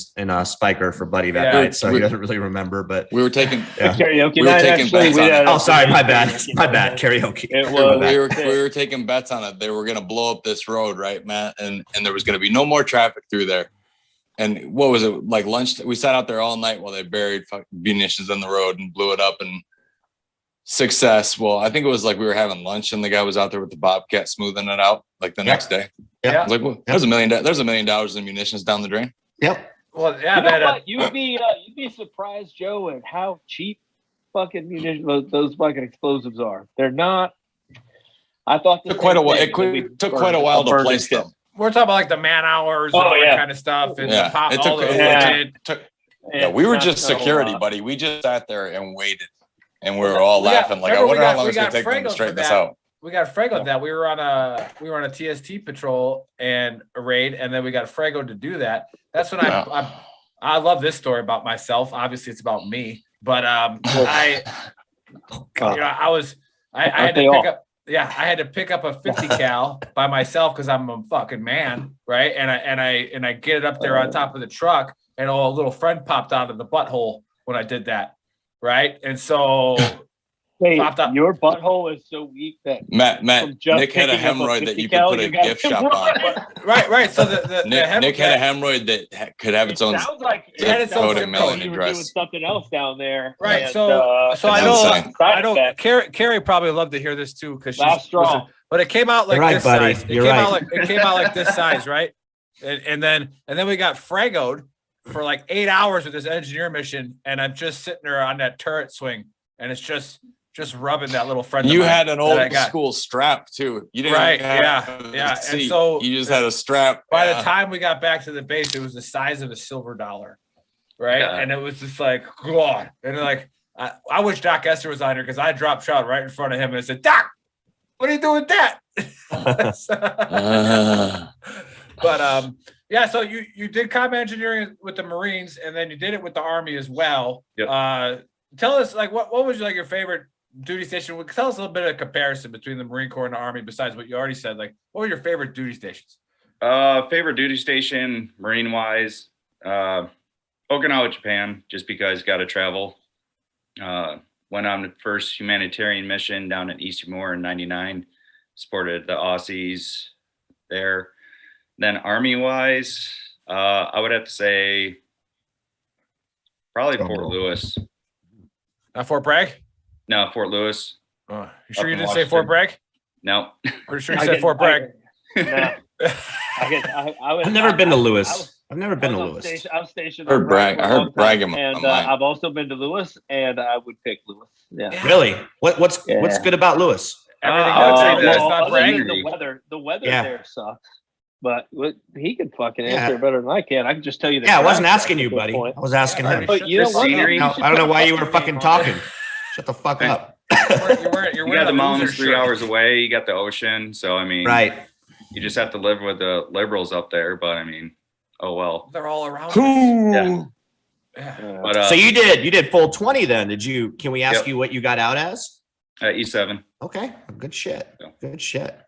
[SPEAKER 10] Spiker for Buddy that night, so he doesn't really remember. But
[SPEAKER 11] we were taking
[SPEAKER 5] karaoke night.
[SPEAKER 10] Oh, sorry, my bad. My bad. Karaoke.
[SPEAKER 11] We were taking bets on it. They were gonna blow up this road, right, Matt? And there was gonna be no more traffic through there. And what was it, like lunch? We sat out there all night while they buried munitions in the road and blew it up. And success. Well, I think it was like we were having lunch and the guy was out there with the Bobcat smoothing it out like the next day.
[SPEAKER 10] Yeah.
[SPEAKER 11] I was like, well, there's $1 million in munitions down the drain.
[SPEAKER 10] Yep.
[SPEAKER 8] Well, yeah,
[SPEAKER 5] you know what? You'd be surprised, Joe, at how cheap fucking munitions those fucking explosives are. They're not. I thought
[SPEAKER 11] it took quite a while to place them.
[SPEAKER 8] We're talking about like the man hours, and all that kind of stuff, and the pop.
[SPEAKER 11] We were just security, buddy. We just sat there and waited, and we were all laughing like, I wonder how long it's gonna take them to straighten this out.
[SPEAKER 8] Fragoed that. We were on a Ptsd patrol and a raid, and then we got Fragoed to do that. That's when I love this story about myself. Obviously, it's about me, but I had to pick up a 50 cal by myself because I'm a fucking man, right? And I get it up there on top of the truck, and a little friend popped out of the butthole when I did that, right? And so
[SPEAKER 5] your butthole is so weak that
[SPEAKER 11] Matt, Nick had a hemorrhoid that you could put a gift shop on.
[SPEAKER 8] Right. So
[SPEAKER 11] Nick had a hemorrhoid that could have its own code mailing
[SPEAKER 5] you were
[SPEAKER 11] address.
[SPEAKER 5] doing something else down there,
[SPEAKER 8] right?
[SPEAKER 5] And,
[SPEAKER 8] so I know. Carrie probably loved to hear this too because she's strong. But it came out like this size. It came out like this size, right? And then we got Fragoed for like 8 hours with this engineer mission, and I'm just sitting there on that turret swing, and it's just rubbing that little friend.
[SPEAKER 11] You had an old school strap too. You didn't
[SPEAKER 8] yeah. And so
[SPEAKER 11] you just had a strap.
[SPEAKER 8] By the time we got back to the base, it was the size of a silver dollar, right? Yeah. And it was just like, God. And like, I wish Doc Esther was on here because I dropped shot right in front of him and I said, Doc, what are you doing with that? But yeah, so you did comm engineering with the Marines, and then you did it with the Army as well.
[SPEAKER 12] Yep.
[SPEAKER 8] Tell us, like, what was like your favorite duty station? Tell us a little bit of comparison between the Marine Corps and the Army, besides what you already said. Like, what were your favorite duty stations?
[SPEAKER 12] Favorite duty station, Marine wise, Okinawa, Japan, just because got to travel. Went on the first humanitarian mission down at East Timor in '99. Supported the Aussies there. Then Army wise, I would have to say probably Fort Lewis.
[SPEAKER 8] Not Fort Bragg?
[SPEAKER 12] No, Fort Lewis.
[SPEAKER 8] You sure you didn't say Fort Bragg?
[SPEAKER 12] No.
[SPEAKER 8] Are you sure you said Fort Bragg?
[SPEAKER 10] I've never been to Lewis. I've never been to Lewis.
[SPEAKER 5] I was stationed.
[SPEAKER 11] I heard Bragg in my
[SPEAKER 5] and
[SPEAKER 11] mind.
[SPEAKER 5] I've also been to Lewis, and I would pick Lewis. Yeah.
[SPEAKER 10] Really? What's good about Lewis?
[SPEAKER 8] Everything
[SPEAKER 5] I would say
[SPEAKER 8] that's not Bragg.
[SPEAKER 5] The weather there sucks. But he could fucking answer better than I can. I can just tell you that.
[SPEAKER 10] Yeah, I wasn't asking you, buddy. I was asking him.
[SPEAKER 5] But you know what?
[SPEAKER 10] I don't know why you were fucking talking. Shut the fuck up.
[SPEAKER 12] You got the mountains 3 hours away. You got the ocean. So, I mean,
[SPEAKER 10] right.
[SPEAKER 12] You just have to live with the liberals up there. But, I mean, oh, well.
[SPEAKER 8] They're all around.
[SPEAKER 12] Yeah. But,
[SPEAKER 10] so you did full 20 then. Can we ask you what you got out as?
[SPEAKER 12] E7.
[SPEAKER 10] Okay. Good shit. Good shit.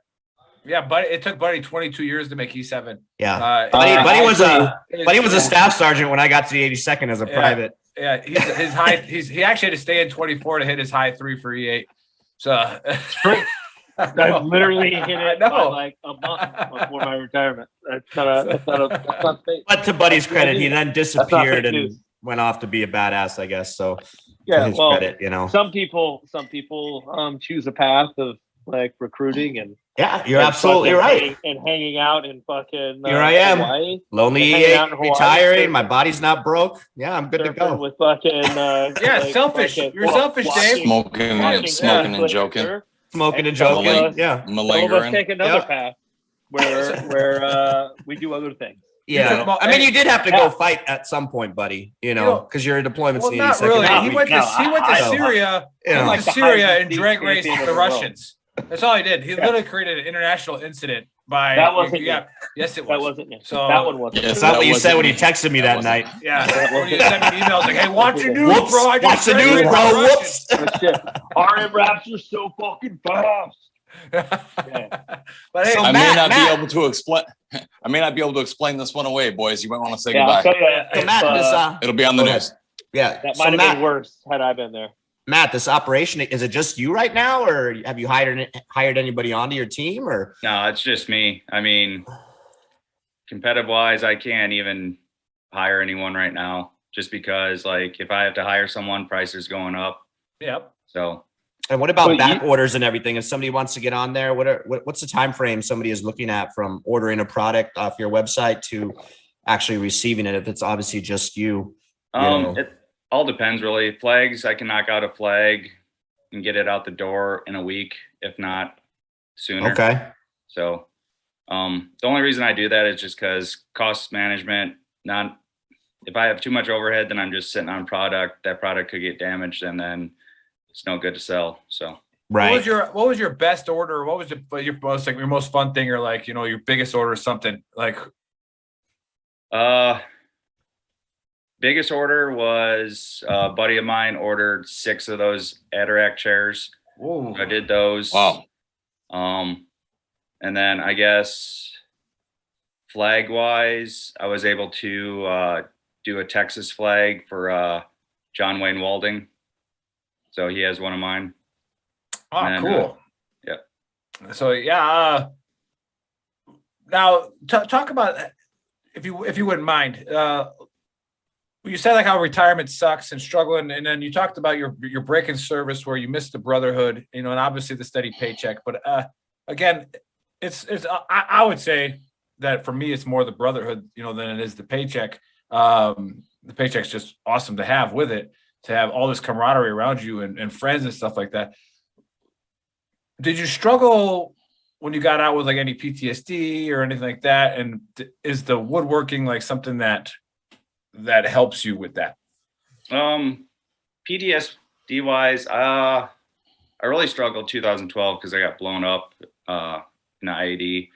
[SPEAKER 8] Yeah, but it took Buddy 22 years to make E7.
[SPEAKER 10] Yeah, Buddy was a staff sergeant when I got to the 82nd as a private.
[SPEAKER 8] Yeah, he actually had to stay in 24 to hit his high 3 for E8. So
[SPEAKER 5] I literally hit it by like a month before my retirement. That's not fake.
[SPEAKER 10] But to Buddy's credit, he then disappeared and went off to be a badass, I guess. So
[SPEAKER 5] yeah,
[SPEAKER 10] his credit, you know.
[SPEAKER 5] Some people choose a path of like recruiting and
[SPEAKER 10] you're absolutely right.
[SPEAKER 5] And hanging out in fucking
[SPEAKER 10] here I am,
[SPEAKER 5] Hawaii,
[SPEAKER 10] lonely E8, retiring. My body's not broke. Yeah, I'm good to go.
[SPEAKER 5] With fucking
[SPEAKER 8] selfish. You're selfish, Dave.
[SPEAKER 11] Smoking and joking.
[SPEAKER 10] Smoking and joking. Yeah.
[SPEAKER 5] Let's take another path where we do other things.
[SPEAKER 10] Yeah, I mean, you did have to go fight at some point, buddy. You know, because you're a deployment.
[SPEAKER 8] Well, not really. He went to Syria. Syria and drag raced the Russians. That's all he did. He literally created an international incident by.
[SPEAKER 5] That wasn't.
[SPEAKER 8] Yes, it was.
[SPEAKER 5] That wasn't.
[SPEAKER 8] So
[SPEAKER 5] that one wasn't.
[SPEAKER 10] That's not what you said when you texted me that night.
[SPEAKER 8] Yeah, when you sent me emails like, "Hey, watch your news, bro.
[SPEAKER 10] Watch the news, bro. Whoops."
[SPEAKER 5] RM raps are so fucking fast.
[SPEAKER 8] But hey,
[SPEAKER 11] I may not be able to explain this one away, boys. You might want to say goodbye. It'll be on the news.
[SPEAKER 10] Yeah,
[SPEAKER 5] that might have been worse had I been there.
[SPEAKER 10] Matt, this operation, is it just you right now, or have you hired anybody onto your team, or?
[SPEAKER 12] No, it's just me. I mean, competitive wise, I can't even hire anyone right now, just because like if I have to hire someone, price is going up.
[SPEAKER 8] Yep.
[SPEAKER 12] So.
[SPEAKER 10] And what about back orders and everything? If somebody wants to get on there, what's the time frame somebody is looking at from ordering a product off your website to actually receiving it? If it's obviously just you.
[SPEAKER 12] It all depends really. Flags, I can knock out a flag and get it out the door in a week, if not sooner.
[SPEAKER 10] Okay.
[SPEAKER 12] So the only reason I do that is just because cost management. Not if I have too much overhead, then I'm just sitting on product. That product could get damaged, and then it's no good to sell. So
[SPEAKER 10] Right.
[SPEAKER 8] What was your best order? What was your most fun thing, or like, you know, your biggest order or something like?
[SPEAKER 12] Biggest order was a buddy of mine ordered 6 of those Adirac chairs.
[SPEAKER 8] Whoa.
[SPEAKER 12] I did those.
[SPEAKER 11] Wow.
[SPEAKER 12] And then I guess flag wise, I was able to do a Texas flag for John Wayne Walding. So he has one of mine.
[SPEAKER 8] Oh,
[SPEAKER 12] And,
[SPEAKER 8] cool.
[SPEAKER 12] Yeah.
[SPEAKER 8] So yeah. Now talk about, if you wouldn't mind. You said like how retirement sucks and struggling, and then you talked about your break in service where you missed the brotherhood, you know, and obviously the steady paycheck. But again, I would say that for me it's more the brotherhood, you know, than it is the paycheck. The paycheck's just awesome to have with it, to have all this camaraderie around you and friends and stuff like that. Did you struggle when you got out with like any PTSD or anything like that? And is the woodworking like something that helps you with that?
[SPEAKER 12] PTSD wise, I really struggled 2012 because I got blown up in an IED.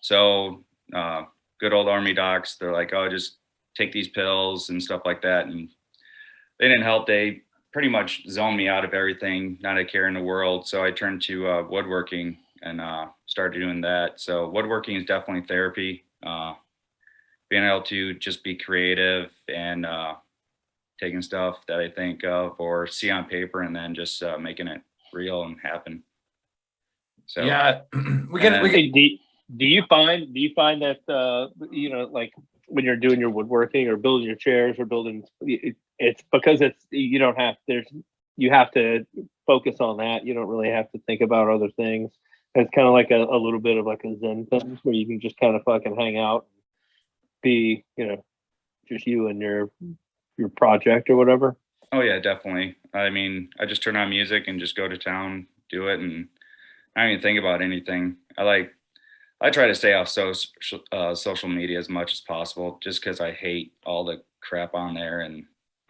[SPEAKER 12] So good old Army docs, they're like, oh, just take these pills and stuff like that. And they didn't help. They pretty much zoned me out of everything, not a care in the world. So I turned to woodworking and started doing that. So woodworking is definitely therapy. Being able to just be creative and taking stuff that I think of or see on paper and then just making it real and happen. So
[SPEAKER 8] yeah,
[SPEAKER 5] Do you find that you know, like when you're doing your woodworking or building your chairs or building, it's because you have to focus on that. You don't really have to think about other things. It's kind of like a little bit of like a Zen thing where you can just kind of fucking hang out, be, you know, just you and your project or whatever.
[SPEAKER 12] Oh yeah, definitely. I mean, I just turn on music and just go to town, do it, and I don't even think about anything. I try to stay off social media as much as possible, just because I hate all the crap on there and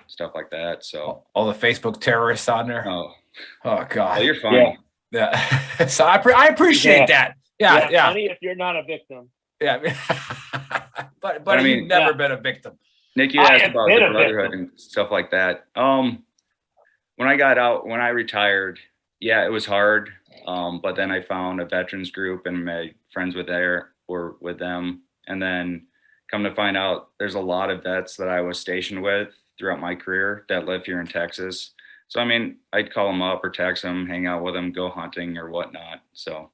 [SPEAKER 12] stuff like that. So
[SPEAKER 8] all the Facebook terrorists on there.
[SPEAKER 12] Oh
[SPEAKER 8] God.
[SPEAKER 12] Well, you're fine.
[SPEAKER 8] Yeah. So I appreciate that. Yeah.
[SPEAKER 5] Funny if you're not a victim.
[SPEAKER 8] Yeah. but I mean, you've never been a victim.
[SPEAKER 12] Nick, you asked about the brotherhood and stuff like that. When I got out, when I retired, yeah, it was hard. But then I found a veterans group and made friends with them. And then come to find out there's a lot of vets that I was stationed with throughout my career that live here in Texas. So, I mean, I'd call them up or text them, hang out with them, go hunting or whatnot. So.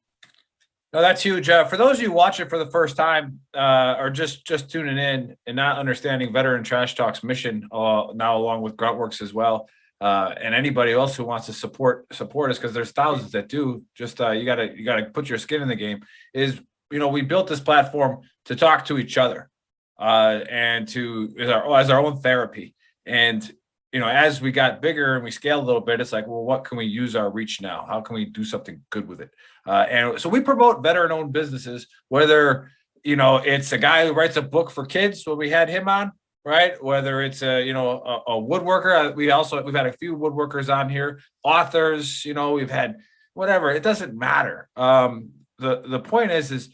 [SPEAKER 8] No, that's huge. For those of you watching for the first time or just tuning in and not understanding Veteran Trash Talk's mission, now along with Gruntworks as well, and anybody else who wants to support us, because there's thousands that do. Just you gotta put your skin in the game. Is, you know, we built this platform to talk to each other and as our own therapy. And you know, as we got bigger and we scaled a little bit, it's like, well, what can we use our reach now? How can we do something good with it? And so we promote veteran-owned businesses, whether, you know, it's a guy who writes a book for kids, what we had him on, right? Whether it's a woodworker, we've had a few woodworkers on here, authors, you know, we've had whatever. It doesn't matter. The point is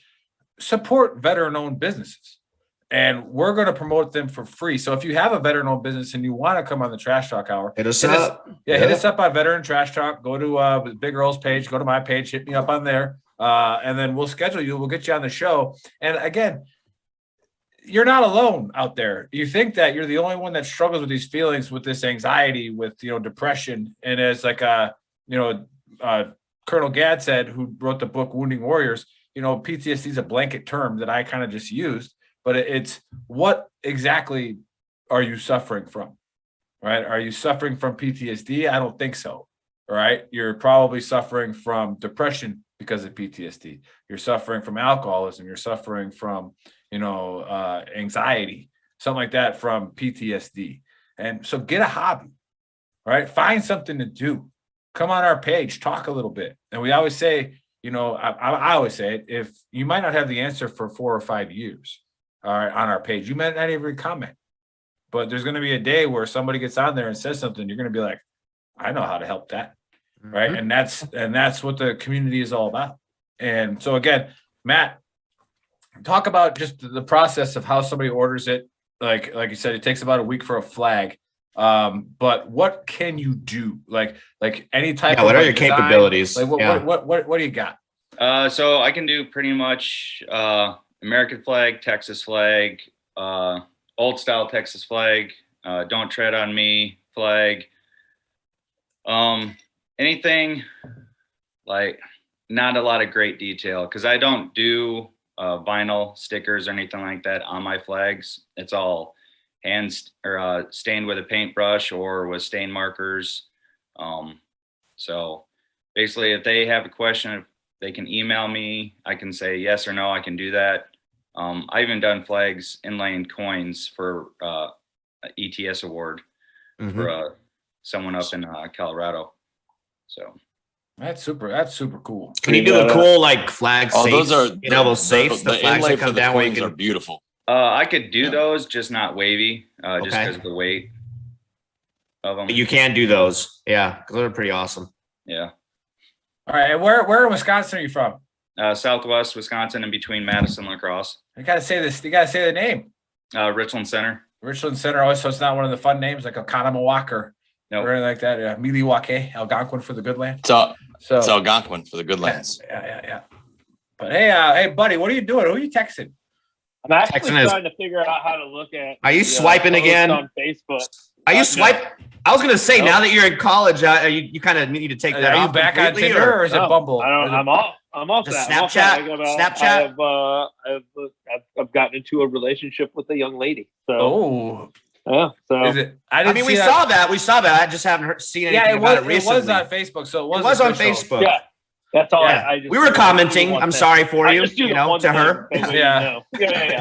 [SPEAKER 8] support veteran-owned businesses. And we're going to promote them for free. So if you have a veteran-owned business and you want to come on the Trash Talk Hour,
[SPEAKER 10] hit us up.
[SPEAKER 8] Hit us up on Veteran Trash Talk. Go to Big Earl's page, go to my page, hit me up on there, and then we'll schedule you. We'll get you on the show. And again, you're not alone out there. You think that you're the only one that struggles with these feelings, with this anxiety, with, you know, depression. And as like Colonel Gadd said, who wrote the book Wounding Warriors, you know, PTSD is a blanket term that I kind of just used. But it's what exactly are you suffering from, right? Are you suffering from PTSD? I don't think so, right? You're probably suffering from depression because of PTSD. You're suffering from alcoholism. You're suffering from, you know, anxiety, something like that from PTSD. And so get a hobby, right? Find something to do. Come on our page, talk a little bit. And we always say, you know, I always say it, if you might not have the answer for 4 or 5 years, all right, on our page, you might not even comment, but there's going to be a day where somebody gets on there and says something. You're going to be like, I know how to help that. right? And that's what the community is all about. And so again, Matt, talk about just the process of how somebody orders it. Like you said, it takes about a week for a flag. But what can you do? Like any type of
[SPEAKER 10] what are your
[SPEAKER 8] design?
[SPEAKER 10] capabilities?
[SPEAKER 8] Like what do you got?
[SPEAKER 12] So I can do pretty much American flag, Texas flag, old style Texas flag, don't tread on me flag. Anything like not a lot of great detail because I don't do vinyl stickers or anything like that on my flags. It's all stained with a paintbrush or with stain markers. So basically, if they have a question, they can email me. I can say yes or no. I can do that. I even done flags inlaying coins for an ETS award for someone up in Colorado. So
[SPEAKER 8] that's super cool.
[SPEAKER 10] Can you do a cool like flag safes?
[SPEAKER 11] Those are
[SPEAKER 10] those safes. The flags that come down where you can.
[SPEAKER 11] Are beautiful.
[SPEAKER 12] I could do those, just not wavy, just because of the weight of them.
[SPEAKER 10] But you can do those, yeah, because they're pretty awesome.
[SPEAKER 12] Yeah.
[SPEAKER 8] All right, where in Wisconsin are you from?
[SPEAKER 12] Southwest Wisconsin, in between Madison and La Crosse.
[SPEAKER 8] You gotta say this. You gotta say the name.
[SPEAKER 12] Richland Center.
[SPEAKER 8] Richland Center. Oh, so it's not one of the fun names like Oconomowoc or anything like that. Yeah, Miliwake, Algonquin for the good land.
[SPEAKER 11] It's Algonquin for the good lands.
[SPEAKER 8] Yeah. But hey, buddy, what are you doing? Who are you texting?
[SPEAKER 5] I'm actually trying to figure out how to look at.
[SPEAKER 10] Are you swiping again
[SPEAKER 5] on Facebook?
[SPEAKER 10] Are you swiping? I was gonna say now that you're in college, you kind of need to take that.
[SPEAKER 8] Are
[SPEAKER 10] off
[SPEAKER 8] you back on Tinder or is it Bumble?
[SPEAKER 5] I'm off. I'm off
[SPEAKER 10] Just
[SPEAKER 5] that.
[SPEAKER 10] Snapchat.
[SPEAKER 5] I've gotten into a relationship with a young lady. So
[SPEAKER 8] yeah.
[SPEAKER 5] So
[SPEAKER 8] is it?
[SPEAKER 10] We saw that. I just haven't seen anything about it recently.
[SPEAKER 8] It was on Facebook. So
[SPEAKER 10] it was on Facebook.
[SPEAKER 5] Yeah. That's all.
[SPEAKER 10] Yeah.
[SPEAKER 5] I just,
[SPEAKER 10] we were commenting. I'm sorry for you. To her.
[SPEAKER 5] Yeah.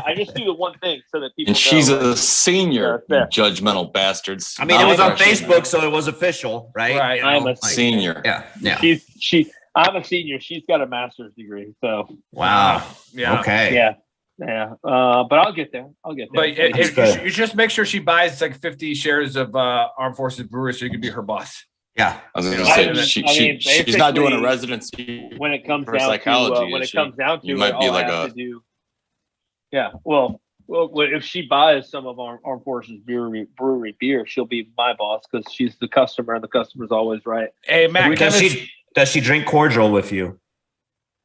[SPEAKER 5] I just do the one thing so that people.
[SPEAKER 11] And she's a senior. Judgmental bastards.
[SPEAKER 10] I mean, it was on Facebook, so it was official, right?
[SPEAKER 8] Right.
[SPEAKER 5] I'm a
[SPEAKER 11] senior.
[SPEAKER 10] Yeah.
[SPEAKER 5] I'm a senior. She's got a master's degree. So.
[SPEAKER 10] Wow.
[SPEAKER 8] Yeah.
[SPEAKER 10] Okay.
[SPEAKER 5] Yeah. But I'll get there.
[SPEAKER 8] But you just make sure she buys like 50 shares of Armed Forces Brewery so you can be her boss.
[SPEAKER 10] Yeah,
[SPEAKER 11] I was going to say she's not doing a residency
[SPEAKER 5] when it comes
[SPEAKER 11] for
[SPEAKER 5] down
[SPEAKER 11] psychology.
[SPEAKER 5] to
[SPEAKER 11] you might be like a.
[SPEAKER 5] Yeah, well, if she buys some of our Armed Forces brewery beer, she'll be my boss because she's the customer, and the customer's always right.
[SPEAKER 8] Hey, Matt,
[SPEAKER 10] does she drink cordial with you?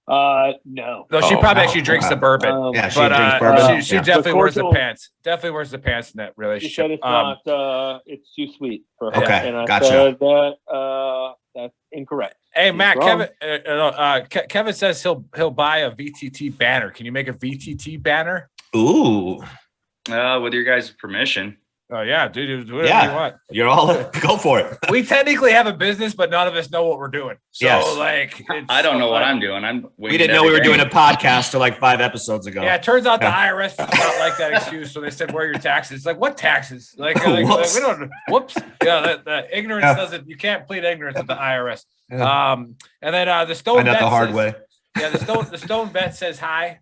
[SPEAKER 5] No.
[SPEAKER 8] She probably actually drinks the bourbon.
[SPEAKER 10] She drinks bourbon.
[SPEAKER 8] She definitely wears the pants. Definitely wears the pants in that relationship.
[SPEAKER 5] She said it's not. It's too sweet for her.
[SPEAKER 10] Okay,
[SPEAKER 5] and I
[SPEAKER 10] gotcha.
[SPEAKER 5] said that that's incorrect.
[SPEAKER 8] Hey, Matt, Kevin says he'll buy a VTT banner. Can you make a VTT banner?
[SPEAKER 10] Ooh.
[SPEAKER 12] With your guys' permission.
[SPEAKER 8] Oh yeah, dude, do whatever you want.
[SPEAKER 10] You're all go for it.
[SPEAKER 8] We technically have a business, but none of us know what we're doing. So
[SPEAKER 12] I don't know what I'm doing.
[SPEAKER 10] We didn't know we were doing a podcast till like 5 episodes ago.
[SPEAKER 8] Yeah, it turns out the IRS does not like that excuse, so they said, "Where are your taxes?" It's like, what taxes? Like we don't. Whoops. Yeah, the ignorance doesn't. You can't plead ignorance with the IRS.
[SPEAKER 10] Yeah.
[SPEAKER 8] And then the Stone.
[SPEAKER 10] Find out the hard way.
[SPEAKER 8] Yeah, the Stone Vet says hi.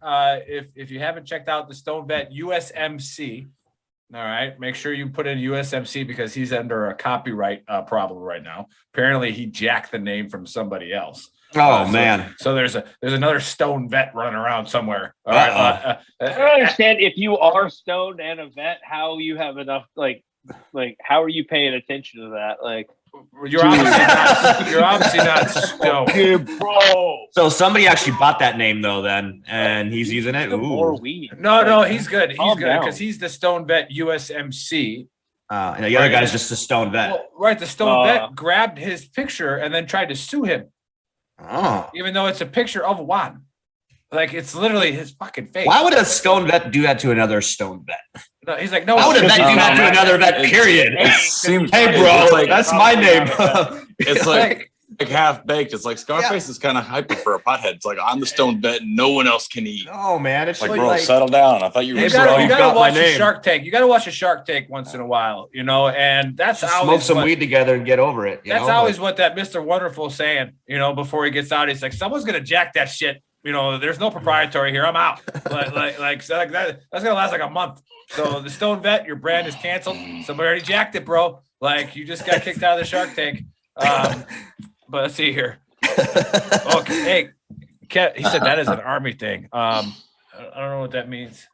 [SPEAKER 8] If you haven't checked out the Stone Vet USMC. All right. Make sure you put in USMC because he's under a copyright problem right now. Apparently, he jacked the name from somebody else.
[SPEAKER 10] Man.
[SPEAKER 8] So there's another Stone Vet running around somewhere. All right.
[SPEAKER 5] I don't understand if you are stoned and a vet, how you have enough like how are you paying attention to that? Like
[SPEAKER 8] you're obviously not stoned.
[SPEAKER 5] Bro.
[SPEAKER 10] So somebody actually bought that name though, then, and he's using it.
[SPEAKER 5] More weed.
[SPEAKER 8] No, he's good. He's good because he's the Stone Vet USMC.
[SPEAKER 10] And the other guy's just a Stone Vet.
[SPEAKER 8] Well, right. The Stone Vet grabbed his picture and then tried to sue him.
[SPEAKER 10] Oh.
[SPEAKER 8] Even though it's a picture of Juan. Like it's literally his fucking face.
[SPEAKER 10] Why would a Stone Vet do that to another Stone Vet?
[SPEAKER 8] No, he's like, no.
[SPEAKER 10] Why would a vet do that to another vet? Period. Hey, bro, that's my name.
[SPEAKER 11] It's like half baked. It's like Scarface is kind of hyper for a pothead. It's like I'm the Stone Vet, and no one else can eat.
[SPEAKER 10] Oh man, it's
[SPEAKER 11] like bro, settle down. I thought you were.
[SPEAKER 8] You gotta watch a Shark Tank. You gotta watch a Shark Tank once in a while, and that's
[SPEAKER 10] just smoke some weed together and get over it.
[SPEAKER 8] That's always what that Mr. Wonderful saying. Before he gets out, he's like, someone's gonna jack that shit. There's no proprietary here. I'm out. Like that. That's gonna last like a month. So the Stone Vet, your brand is canceled. Somebody already jacked it, bro. Like you just got kicked out of the Shark Tank. but let's see here. Okay, hey, he said that is an Army thing. I don't know what that means.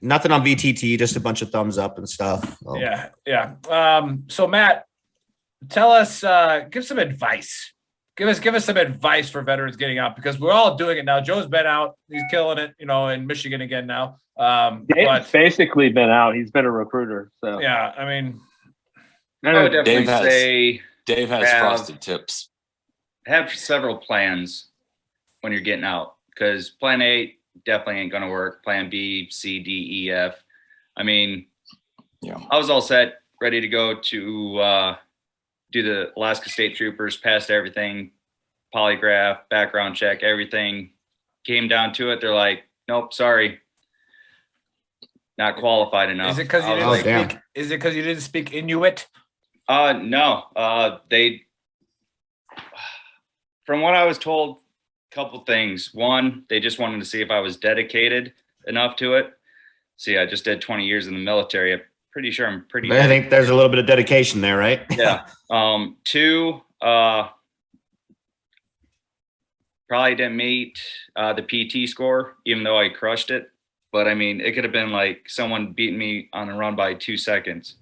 [SPEAKER 10] Nothing on VTT, just a bunch of thumbs up and stuff. Oh.
[SPEAKER 8] Yeah. So Matt, tell us, give some advice. Give us some advice for veterans getting out, because we're all doing it now. Joe's been out; he's killing it, in Michigan again now.
[SPEAKER 5] Dave's basically been out. He's been a recruiter. So
[SPEAKER 8] yeah, I mean,
[SPEAKER 12] I would definitely say
[SPEAKER 11] Dave has frosted tips.
[SPEAKER 12] Have several plans when you're getting out, because plan A definitely ain't going to work. Plan B, C, D, E, F. I mean, I was all set, ready to go to do the Alaska State Troopers, passed everything, polygraph, background check, everything. Came down to it. They're like, nope, sorry. Not qualified enough.
[SPEAKER 8] Is it because you didn't speak? Is it because you didn't speak Inuit?
[SPEAKER 12] No. They, from what I was told, a couple things. One, they just wanted to see if I was dedicated enough to it. See, I just did 20 years in the military. I'm pretty sure I'm pretty.
[SPEAKER 10] I think there's a little bit of dedication there, right?
[SPEAKER 12] Yeah. Two, probably didn't meet the PT score, even though I crushed it. But I mean, it could have been like someone beating me on a run by 2 seconds.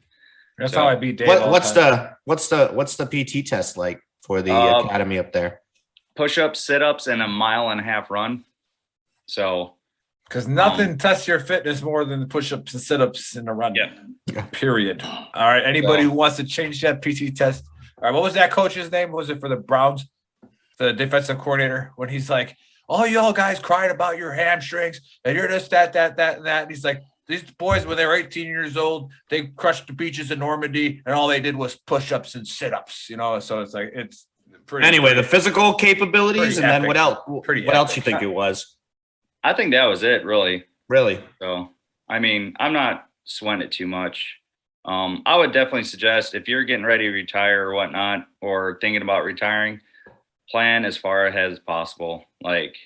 [SPEAKER 8] That's how I beat Dave.
[SPEAKER 10] What's the PT test like for the academy up there?
[SPEAKER 12] Push-ups, sit-ups, and a 1.5 mile run. So,
[SPEAKER 8] because nothing tests your fitness more than the push-ups and sit-ups in a run.
[SPEAKER 12] Yeah.
[SPEAKER 8] Period. All right. Anybody who wants to change that PT test? All right. What was that coach's name? What was it for the Browns? The defensive coordinator, when he's like, "Oh, y'all guys crying about your hamstrings, and you're this, that, and that." And he's like, these boys, when they were 18 years old, they crushed the beaches in Normandy, and all they did was push-ups and sit-ups. So it's like it's.
[SPEAKER 10] Anyway, the physical capabilities, and then what else? What else you think it was?
[SPEAKER 12] I think that was it, really.
[SPEAKER 10] Really?
[SPEAKER 12] So, I mean, I'm not sweating it too much. I would definitely suggest, if you're getting ready to retire or whatnot, or thinking about retiring, plan as far ahead as possible. Like,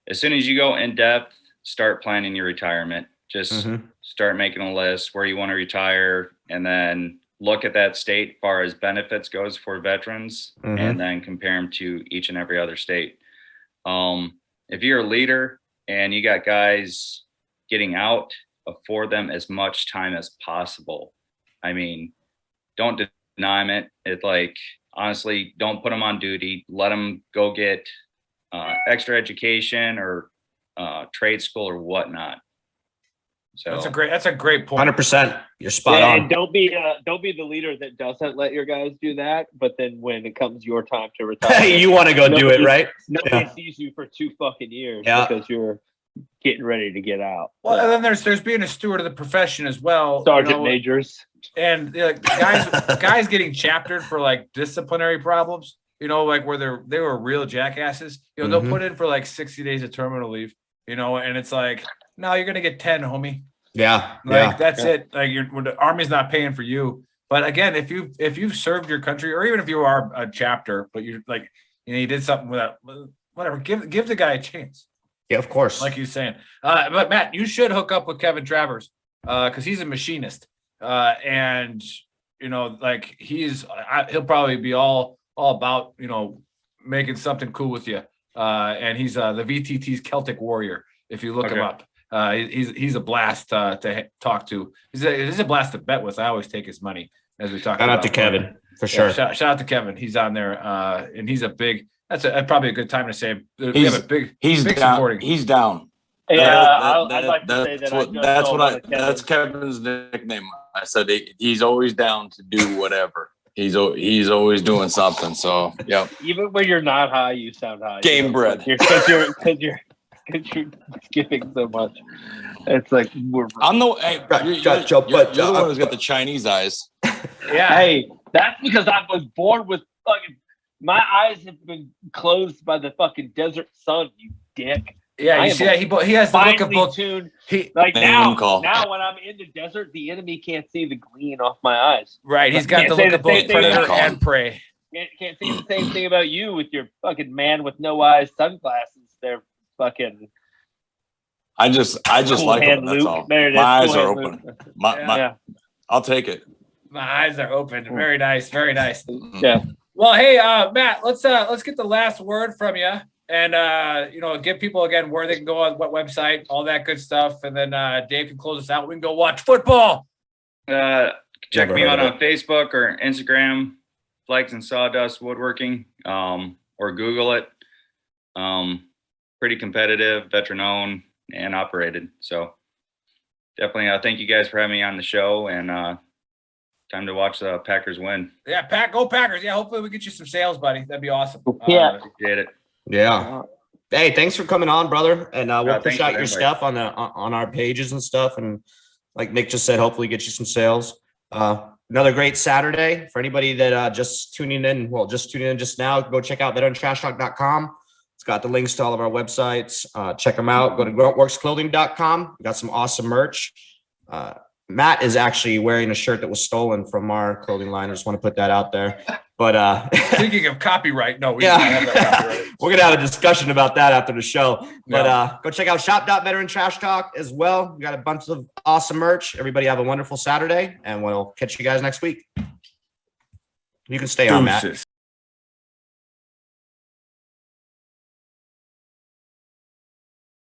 [SPEAKER 12] as soon as you go in depth, start planning your retirement. Just start making a list where you want to retire, and then look at that state as far as benefits goes for veterans, and then compare them to each and every other state. If you're a leader and you got guys getting out, afford them as much time as possible. I mean, don't deny them it. It's like, honestly, don't put them on duty. Let them go get extra education or trade school or whatnot. So
[SPEAKER 8] that's a great point.
[SPEAKER 10] 100%. You're spot on.
[SPEAKER 5] And don't be the leader that doesn't let your guys do that. But then when it comes your time to retire,
[SPEAKER 10] you want to go do it, right?
[SPEAKER 5] Nobody sees you for 2 fucking years because you're getting ready to get out.
[SPEAKER 8] Well, and then there's being a steward of the profession as well.
[SPEAKER 5] Sergeant majors.
[SPEAKER 8] And guys getting chaptered for like disciplinary problems, like where they were real jackasses. They'll put in for like 60 days of terminal leave, and it's like, no, you're gonna get 10, homie.
[SPEAKER 10] Yeah.
[SPEAKER 8] That's it. Like the Army's not paying for you. But again, if you've served your country, or even if you are a chapter, but you're like, you did something without whatever, give the guy a chance.
[SPEAKER 10] Yeah, of course.
[SPEAKER 8] Like you're saying. But Matt, you should hook up with Kevin Travers, because he's a machinist. And like he'll probably be all about making something cool with you. And he's the VTT's Celtic Warrior. If you look him up, he's a blast to talk to. He's a blast to bet with. I always take his money, as we talk.
[SPEAKER 10] Shout out to Kevin for sure.
[SPEAKER 8] Shout out to Kevin. He's on there, and he's a big. That's probably a good time to say. We have a big.
[SPEAKER 11] He's
[SPEAKER 8] big
[SPEAKER 11] down.
[SPEAKER 8] supporting.
[SPEAKER 11] He's down.
[SPEAKER 5] Yeah, I'd like to say
[SPEAKER 11] that's Kevin's nickname. I said he's always down to do whatever. He's always doing something. So yeah.
[SPEAKER 5] Even when you're not high, you sound high.
[SPEAKER 11] Game bred.
[SPEAKER 5] Because you're skipping so much. It's like
[SPEAKER 11] I'm the you're the one who's got the Chinese eyes.
[SPEAKER 5] Yeah. Hey, that's because I was born with fucking. My eyes have been closed by the fucking desert sun. You dick.
[SPEAKER 8] Yeah, you see that he has the look of both.
[SPEAKER 5] Now when I'm in the desert, the enemy can't see the gleam off my eyes.
[SPEAKER 8] Right, he's got the look of both predator and prey.
[SPEAKER 5] Can't say the same thing about you with your fucking man with no eyes sunglasses. They're fucking.
[SPEAKER 11] I just
[SPEAKER 5] cool
[SPEAKER 11] like them. That's all. My eyes are open. I'll take it.
[SPEAKER 8] My eyes are open. Very nice. Very nice.
[SPEAKER 5] Yeah.
[SPEAKER 8] Well, hey, Matt, let's get the last word from you, and give people again where they can go on what website, all that good stuff, and then Dave can close us out. We can go watch football.
[SPEAKER 12] Check me out on Facebook or Instagram, Flags and Sawdust Woodworking, or Google it. Pretty competitive, veteran owned and operated. So definitely thank you guys for having me on the show, and time to watch the Packers win.
[SPEAKER 8] Yeah, go Packers. Yeah, hopefully we get you some sales, buddy. That'd be awesome.
[SPEAKER 5] Yeah.
[SPEAKER 12] Appreciate it.
[SPEAKER 10] Yeah. Hey, thanks for coming on, brother. And we'll push
[SPEAKER 12] thanks for
[SPEAKER 10] out
[SPEAKER 12] the
[SPEAKER 10] your
[SPEAKER 12] invite.
[SPEAKER 10] stuff on our pages and stuff. And like Nick just said, hopefully get you some sales. Another great Saturday for anybody that just tuning in just now. Go check out veterantrashtalk.com. It's got the links to all of our websites. Check them out. Go to growitworksclothing.com. We got some awesome merch. Matt is actually wearing a shirt that was stolen from our clothing line. I just want to put that out there. But
[SPEAKER 8] Speaking of copyright, no, we
[SPEAKER 10] yeah.
[SPEAKER 8] don't have that copyright.
[SPEAKER 10] We're gonna have a discussion about that after the show. But go check out shop.veterantrashtalk as well. We got a bunch of awesome merch. Everybody have a wonderful Saturday, and we'll catch you guys next week. You can stay on, Matt.